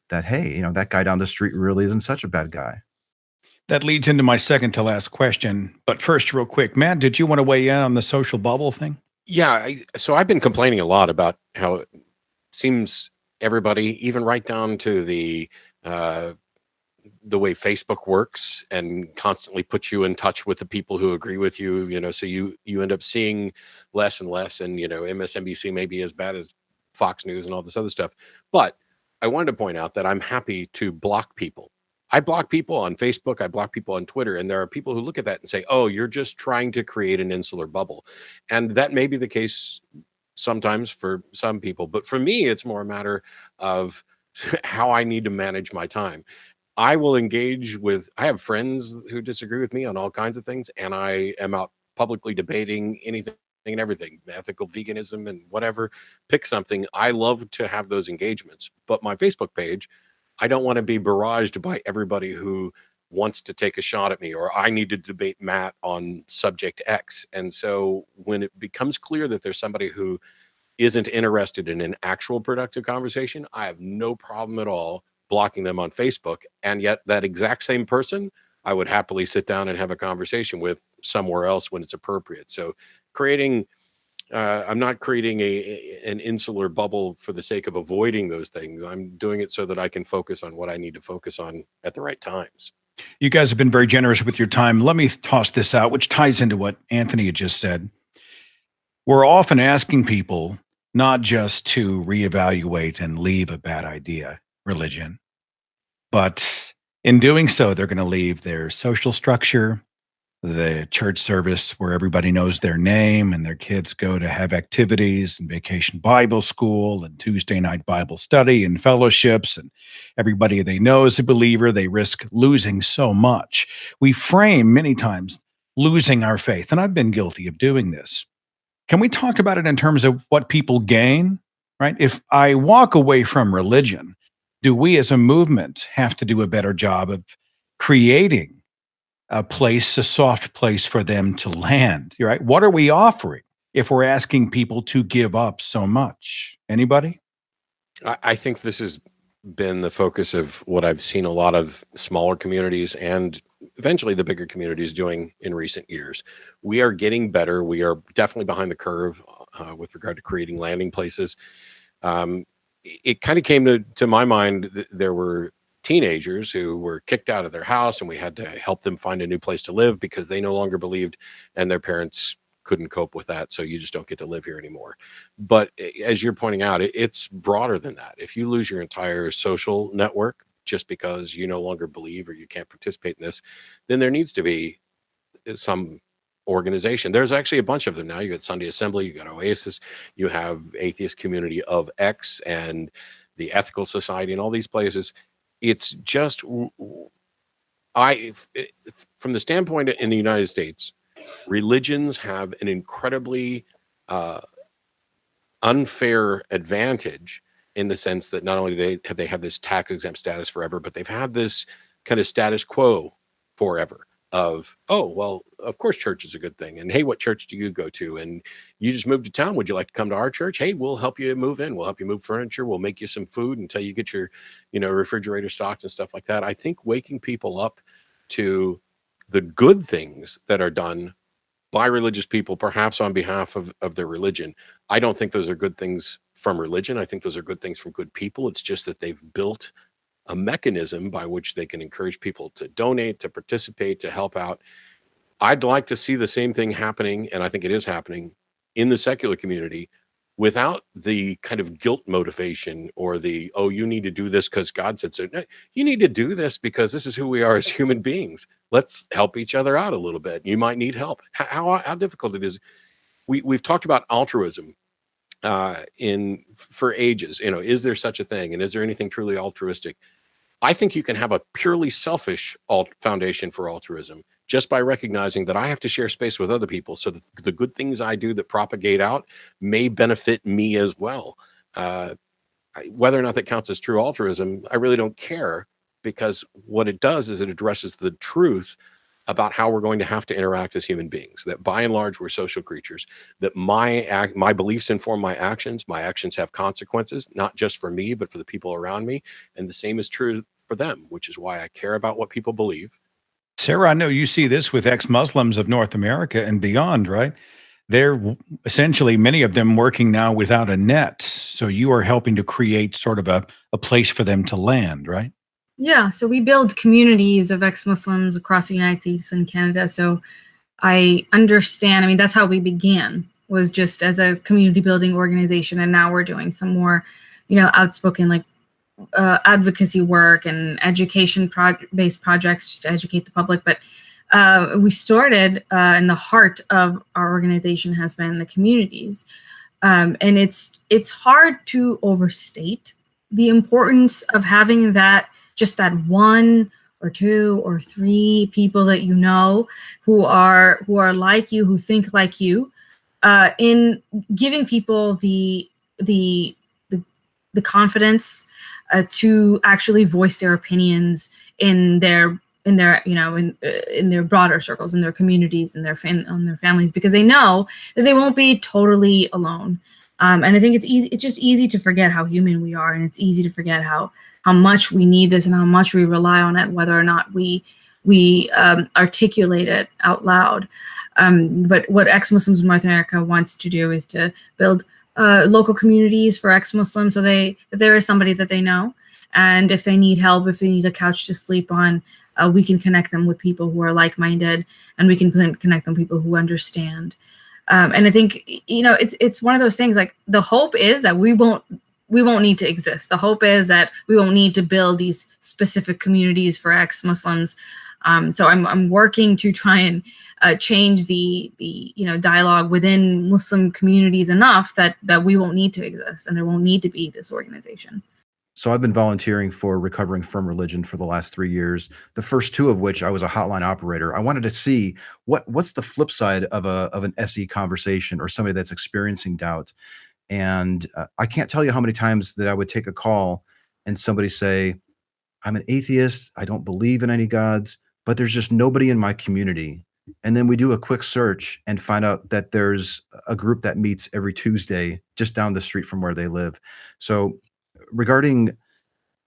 that, hey, that guy down the street really isn't such a bad guy. That leads into my second to last question. But first, real quick, Matt, did you want to weigh in on the social bubble thing? Yeah. So I've been complaining a lot about how it seems everybody, even right down to the the way Facebook works and constantly puts you in touch with the people who agree with you, so you end up seeing less and less, and MSNBC may be as bad as Fox News and all this other stuff. But I wanted to point out that I'm happy to block people. I block people on Facebook, I block people on Twitter, and there are people who look at that and say, oh, you're just trying to create an insular bubble. And that may be the case sometimes for some people, but for me, it's more a matter of how I need to manage my time. I will engage with, I have friends who disagree with me on all kinds of things, and I am out publicly debating anything and everything, ethical veganism and whatever, pick something. I love to have those engagements, but my Facebook page, I don't want to be barraged by everybody who wants to take a shot at me, or I need to debate Matt on subject X. And so when it becomes clear that there's somebody who isn't interested in an actual productive conversation, I have no problem at all blocking them on Facebook. And yet that exact same person, I would happily sit down and have a conversation with somewhere else when it's appropriate. So I'm not creating an insular bubble for the sake of avoiding those things. I'm doing it so that I can focus on what I need to focus on at the right times. You guys have been very generous with your time. Let me toss this out, which ties into what Anthony had just said. We're often asking people not just to reevaluate and leave a bad idea, religion, but in doing so, they're going to leave their social structure, the church service where everybody knows their name and their kids go to have activities and vacation Bible school and Tuesday night Bible study and fellowships, and everybody they know is a believer. They risk losing so much. We frame many times losing our faith, and I've been guilty of doing this. Can we talk about it in terms of what people gain, right? If I walk away from religion, do we as a movement have to do a better job of creating a place, a soft place for them to land, right? What are we offering if we're asking people to give up so much? Anybody? I think this has been the focus of what I've seen a lot of smaller communities and eventually the bigger communities doing in recent years. We are getting better. We are definitely behind the curve with regard to creating landing places. It kind of came to my mind that there were teenagers who were kicked out of their house, and we had to help them find a new place to live because they no longer believed, and their parents couldn't cope with that. So you just don't get to live here anymore. But as you're pointing out, it's broader than that. If you lose your entire social network just because you no longer believe or you can't participate in this, then there needs to be some organization. There's actually a bunch of them now. You got Sunday Assembly, you got Oasis, you have Atheist Community of X and the Ethical Society and all these places. It's just, from the standpoint in the United States, religions have an incredibly unfair advantage in the sense that not only they have this tax exempt status forever, but they've had this kind of status quo forever of, oh, well, of course church is a good thing. And hey, what church do you go to? And you just moved to town. Would you like to come to our church? Hey, we'll help you move in. We'll help you move furniture. We'll make you some food until you get your, refrigerator stocked and stuff like that. I think waking people up to the good things that are done by religious people, perhaps on behalf of their religion. I don't think those are good things from religion. I think those are good things from good people. It's just that they've built a mechanism by which they can encourage people to donate, to participate, to help out. I'd like to see the same thing happening, and I think it is happening in the secular community without the kind of guilt motivation or the, oh, you need to do this because God said so. No, you need to do this because this is who we are as human beings. Let's help each other out a little bit. You might need help. How difficult it is. We've talked about altruism for ages. Is there such a thing? And is there anything truly altruistic? I think you can have a purely selfish foundation for altruism just by recognizing that I have to share space with other people so that the good things I do that propagate out may benefit me as well. Whether or not that counts as true altruism, I really don't care, because what it does is it addresses the truth about how we're going to have to interact as human beings, that by and large, we're social creatures, that my beliefs inform my actions have consequences, not just for me, but for the people around me. And the same is true for them, which is why I care about what people believe. Sarah, I know you see this with ex-Muslims of North America and beyond, right? They're essentially, many of them, working now without a net. So you are helping to create sort of a place for them to land, right? Yeah, so we build communities of ex-Muslims across the United States and Canada. So I understand. I mean, that's how we began, was just as a community building organization, and now we're doing some more, outspoken like advocacy work and education based projects just to educate the public. But we started, and the heart of our organization has been the communities, and it's hard to overstate the importance of having that, just that one or two or three people that who are like you, who think like you, in giving people the confidence to actually voice their opinions in their broader circles, in their communities, in on their families, because they know that they won't be totally alone. And I think it's just easy to forget how human we are, and it's easy to forget how much we need this and how much we rely on it, whether or not we articulate it out loud. But what Ex-Muslims in North America wants to do is to build local communities for ex-Muslims, so that there is somebody that they know, and if they need help, if they need a couch to sleep on, we can connect them with people who are like-minded, and we can connect them with people who understand. And I think it's one of those things. Like, the hope is that we won't need to exist. The hope is that we won't need to build these specific communities for ex-Muslims. So I'm working to try and change the dialogue within Muslim communities enough that we won't need to exist, and there won't need to be this organization. So I've been volunteering for Recovering from Religion for the last 3 years, the first 2 of which I was a hotline operator. I wanted to see what's the flip side of an SE conversation, or somebody that's experiencing doubt. And I can't tell you how many times that I would take a call and somebody say, I'm an atheist, I don't believe in any gods, but there's just nobody in my community. And then we do a quick search and find out that there's a group that meets every Tuesday just down the street from where they live. So regarding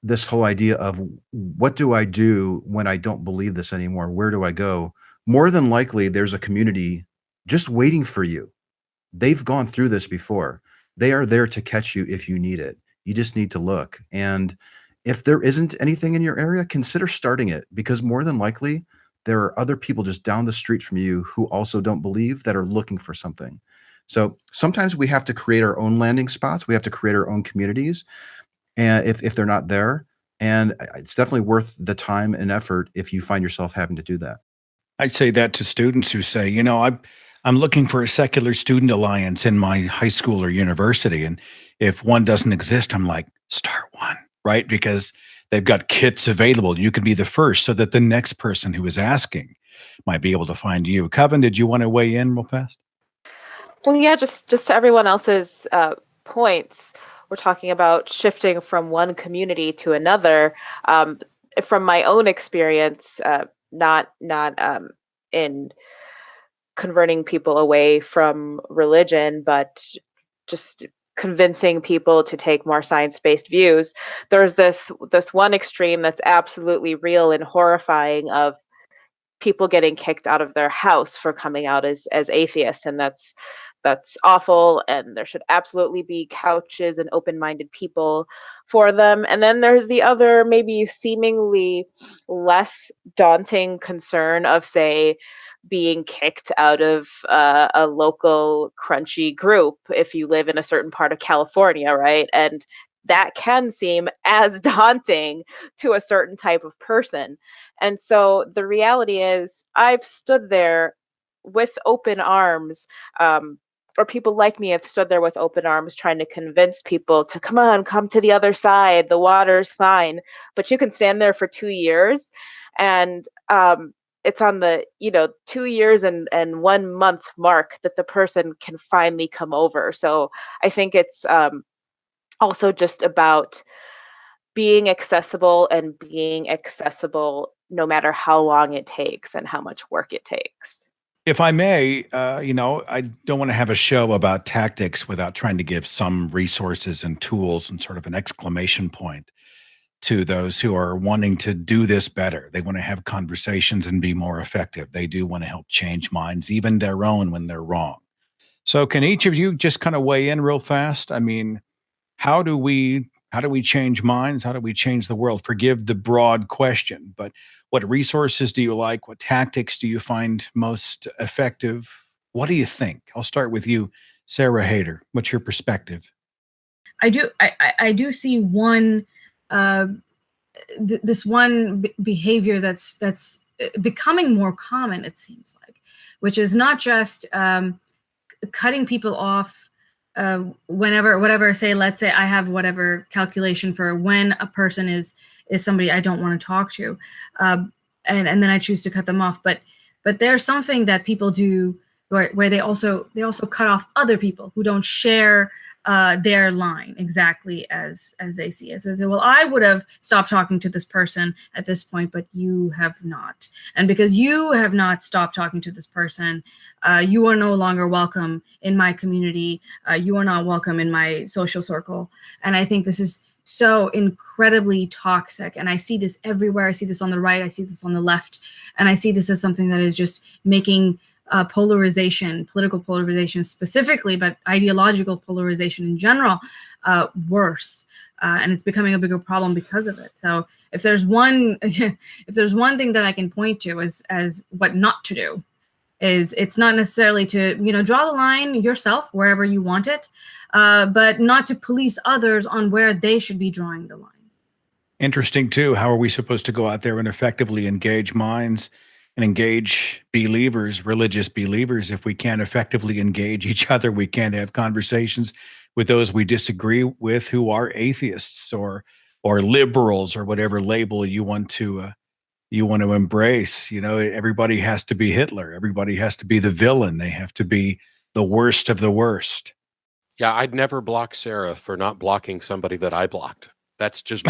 this whole idea of what do I do when I don't believe this anymore? Where do I go? More than likely, there's a community just waiting for you. They've gone through this before. They are there to catch you if you need it. You just need to look. And if there isn't anything in your area, consider starting it, because more than likely, there are other people just down the street from you who also don't believe, that are looking for something. So sometimes we have to create our own landing spots. We have to create our own communities. And if they're not there, and it's definitely worth the time and effort if you find yourself having to do that. I'd say that to students who say, I'm looking for a secular student alliance in my high school or university. And if one doesn't exist, I'm like, start one, right? Because they've got kits available. You can be the first, so that the next person who is asking might be able to find you. Kavin, did you want to weigh in real fast? Well, yeah, just to everyone else's points, we're talking about shifting from one community to another. From my own experience, not in converting people away from religion, but just convincing people to take more science-based views. There's this one extreme that's absolutely real and horrifying, of people getting kicked out of their house for coming out as atheists, and that's awful, and there should absolutely be couches and open-minded people for them. And then there's the other, maybe seemingly less daunting concern of, say, being kicked out of a local crunchy group if you live in a certain part of California, right? And that can seem as daunting to a certain type of person. And so the reality is, I've stood there with open arms, or people like me have stood there with open arms trying to convince people to come to the other side. The water's fine. But you can stand there for 2 years, and it's on the 2 years and 1 month mark that the person can finally come over. So I think it's also just about being accessible, and being accessible no matter how long it takes and how much work it takes. If I may, I don't want to have a show about tactics without trying to give some resources and tools and sort of an exclamation point to those who are wanting to do this better. They want to have conversations and be more effective. They do want to help change minds, even their own, when they're wrong. So can each of you just kind of weigh in real fast? I mean, how do we How do we change minds? How do we change the world? Forgive the broad question, but what resources do you like? What tactics do you find most effective? What do you think? I'll start with you, Sarah Haider. What's your perspective? I do see one this one behavior that's becoming more common, it seems like, which is not just cutting people off whatever, say, let's say I have whatever calculation for when a person is somebody I don't want to talk to, and then I choose to cut them off. But there's something that people do where they also cut off other people who don't share their line exactly as they see it. So they say, well, I would have stopped talking to this person at this point, but you have not. And because you have not stopped talking to this person, you are no longer welcome in my community. You are not welcome in my social circle. And I think this is so incredibly toxic. And I see this everywhere. I see this on the right. I see this on the left. And I see this as something that is just making polarization, political polarization specifically, but ideological polarization in general, worse. And it's becoming a bigger problem because of it. So if there's one thing that I can point to as what not to do, is it's not necessarily to, draw the line yourself wherever you want it, but not to police others on where they should be drawing the line. Interesting too. How are we supposed to go out there and effectively engage minds and engage believers, religious believers, if we can't effectively engage each other? We can't have conversations with those we disagree with who are atheists or liberals or whatever label you want to embrace. Everybody has to be Hitler. Everybody has to be the villain. They have to be the worst of the worst. Yeah, I'd never block Sarah for not blocking somebody that I blocked. That's just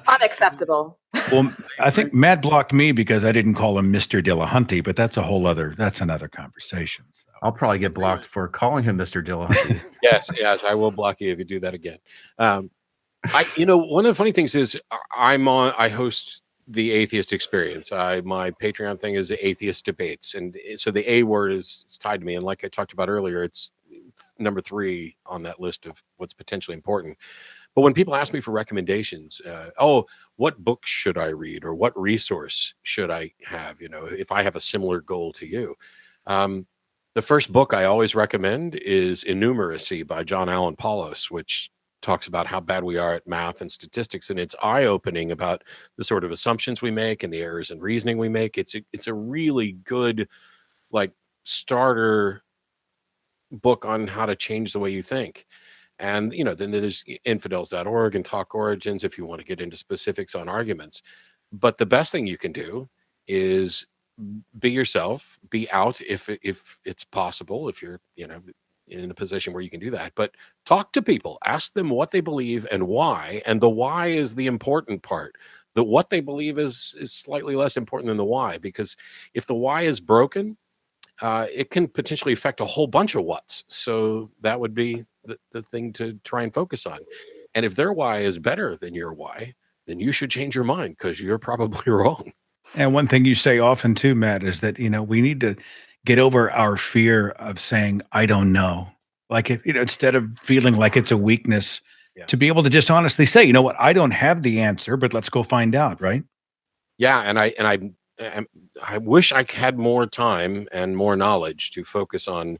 unacceptable. Well, I think Matt blocked me because I didn't call him Mr. Dillahunty, but that's another conversation. So. I'll probably get blocked for calling him Mr. Dillahunty. Yes, I will block you if you do that again. One of the funny things is I host the Atheist Experience. My Patreon thing is Atheist Debates, and so the A word is tied to me. And like I talked about earlier, it's number 3 on that list of what's potentially important. But when people ask me for recommendations, what book should I read or what resource should I have? If I have a similar goal to you, the first book I always recommend is Innumeracy by John Allen Paulos, which talks about how bad we are at math and statistics, and it's eye-opening about the sort of assumptions we make and the errors in reasoning we make. It's a really good starter book on how to change the way you think. And, then there's infidels.org and Talk Origins if you want to get into specifics on arguments. But the best thing you can do is be yourself, be out if it's possible, if you're, in a position where you can do that. But talk to people, ask them what they believe and why. And the why is the important part. The what they believe is slightly less important than the why, because if the why is broken, it can potentially affect a whole bunch of whats. So that would be the thing to try and focus on. And if their why is better than your why, then you should change your mind because you're probably wrong. And one thing you say often too, Matt, is that, we need to get over our fear of saying, I don't know. Like, if, instead of feeling like it's a weakness, to be able to just honestly say, you know what, I don't have the answer, but let's go find out. Right. Yeah. And I wish I had more time and more knowledge to focus on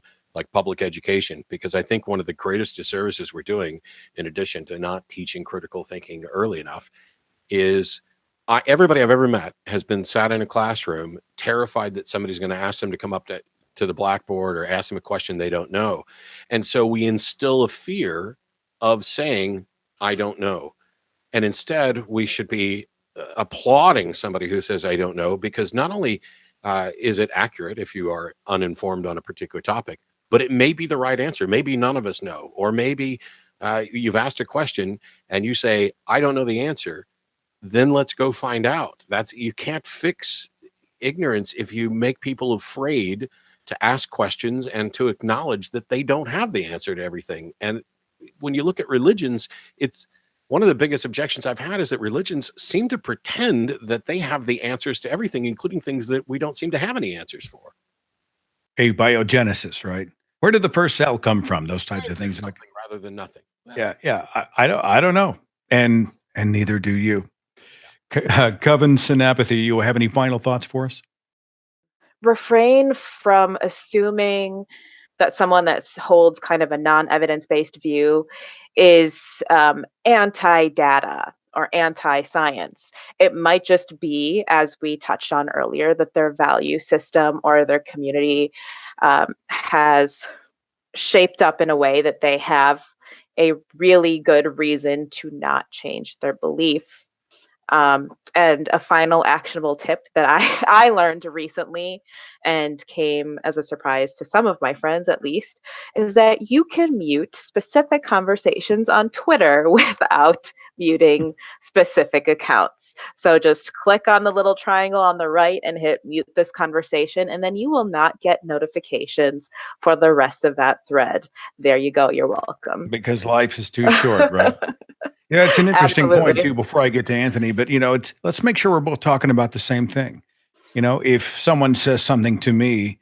public education, because I think one of the greatest disservices we're doing, in addition to not teaching critical thinking early enough, is everybody I've ever met has been sat in a classroom terrified that somebody's going to ask them to come up to the blackboard or ask them a question they don't know. And so we instill a fear of saying, I don't know. And instead we should be applauding somebody who says, I don't know, because not only is it accurate if you are uninformed on a particular topic, but it may be the right answer. Maybe none of us know, or maybe you've asked a question and you say, I don't know the answer. Then let's go find out. You can't fix ignorance if you make people afraid to ask questions and to acknowledge that they don't have the answer to everything. And when you look at religions, it's one of the biggest objections I've had is that religions seem to pretend that they have the answers to everything, including things that we don't seem to have any answers for. Abiogenesis, right? Where did the first cell come from? Those types of things. Rather than nothing. Yeah. I don't know, and neither do you. Kavin Senapathy, you have any final thoughts for us? Refrain from assuming that someone that holds kind of a non-evidence-based view is anti-data or anti-science. It might just be, as we touched on earlier, that their value system or their community has shaped up in a way that they have a really good reason to not change their belief. And a final actionable tip that I learned recently and came as a surprise to some of my friends, at least, is that you can mute specific conversations on Twitter without muting specific accounts. So just click on the little triangle on the right and hit mute this conversation, and then you will not get notifications for the rest of that thread. There you go. You're welcome. Because life is too short, right? Yeah, it's an interesting point Absolutely. too, before I get to Anthony, but let's make sure we're both talking about the same thing. If someone says something to me,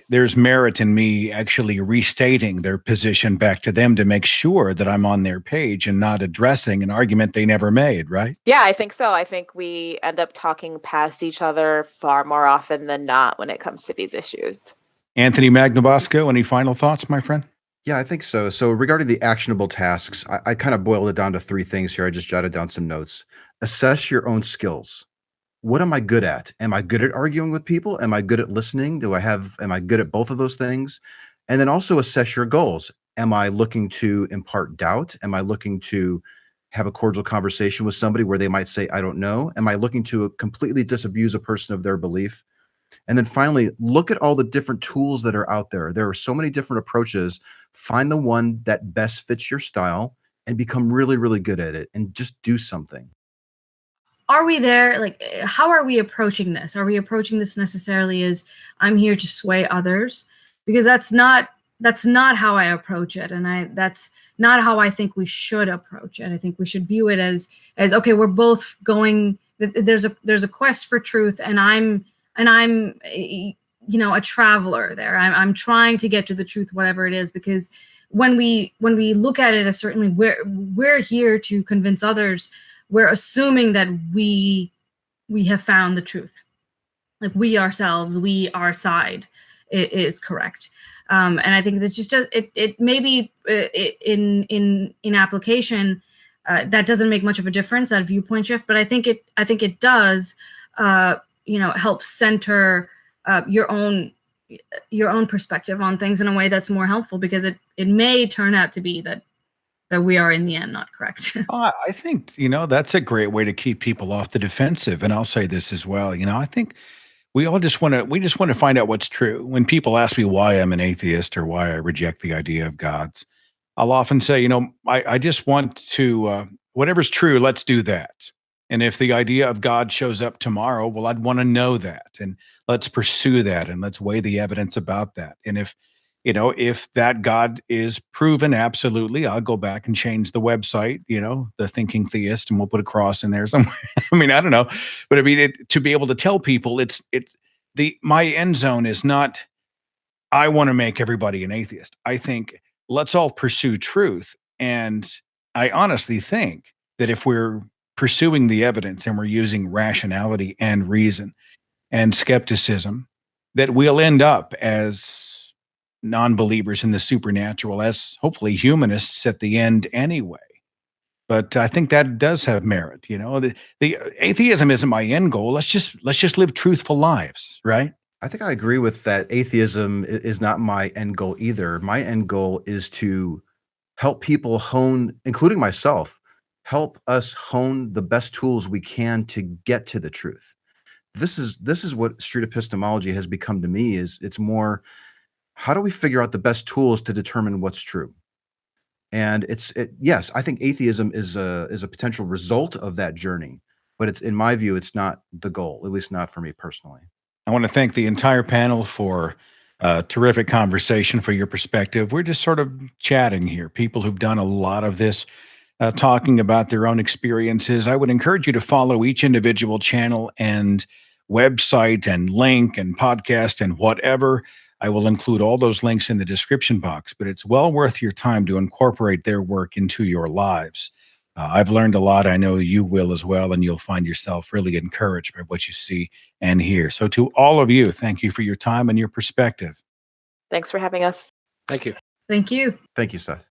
there's merit in me actually restating their position back to them to make sure that I'm on their page and not addressing an argument they never made, right? Yeah, I think so. I think we end up talking past each other far more often than not when it comes to these issues. Anthony Magnabosco, any final thoughts, my friend? Yeah, I think so. So regarding the actionable tasks, I kind of boiled it down to 3 things here. I just jotted down some notes. Assess your own skills. What am I good at? Am I good at arguing with people? Am I good at listening? Am I good at both of those things? And then also assess your goals. Am I looking to impart doubt? Am I looking to have a cordial conversation with somebody where they might say, I don't know? Am I looking to completely disabuse a person of their belief? And then finally, look at all the different tools that are out there. There are so many different approaches. Find the one that best fits your style and become really, really good at it and just do something. Are we there? Like, how are we approaching this? Are we approaching this necessarily as I'm here to sway others? Because that's not how I approach it. And that's not how I think we should approach it. I think we should view it as okay, we're both going, there's a quest for truth, and I'm a traveler there. I'm trying to get to the truth, whatever it is, because when we look at it as certainly we're here to convince others, we're assuming that we have found the truth. Like our side is correct. And I think that's just it maybe in application that doesn't make much of a difference, that viewpoint shift, but I think it does help center your own perspective on things in a way that's more helpful, because it may turn out to be that we are in the end not correct. I think that's a great way to keep people off the defensive. And I'll say this as well. I think we just want to find out what's true. When people ask me why I'm an atheist or why I reject the idea of gods, I'll often say, I just want to whatever's true, let's do that. And if the idea of God shows up tomorrow, well, I'd want to know that, and let's pursue that, and let's weigh the evidence about that. And if that God is proven, absolutely, I'll go back and change the website, the Thinking Theist, and we'll put a cross in there somewhere. I mean, I don't know, but I mean, to be able to tell people my end zone is not, I want to make everybody an atheist. I think let's all pursue truth. And I honestly think that if we're pursuing the evidence and we're using rationality and reason and skepticism, that we'll end up as non-believers in the supernatural, as hopefully humanists at the end anyway. But I think that does have merit. The atheism isn't my end goal. Let's just live truthful lives, right? I think I agree with that. Atheism is not my end goal either. My end goal is to help people hone, including myself, help us hone the best tools we can to get to the truth. This is what street epistemology has become to me. It's more, how do we figure out the best tools to determine what's true? And yes, I think atheism is a potential result of that journey, but in my view, it's not the goal, at least not for me personally. I want to thank the entire panel for a terrific conversation, for your perspective. We're just sort of chatting here, people who've done a lot of this, talking about their own experiences. I would encourage you to follow each individual channel and website and link and podcast and whatever. I will include all those links in the description box, but it's well worth your time to incorporate their work into your lives. I've learned a lot. I know you will as well, and you'll find yourself really encouraged by what you see and hear. So to all of you, thank you for your time and your perspective. Thanks for having us. Thank you. Thank you. Thank you, Seth.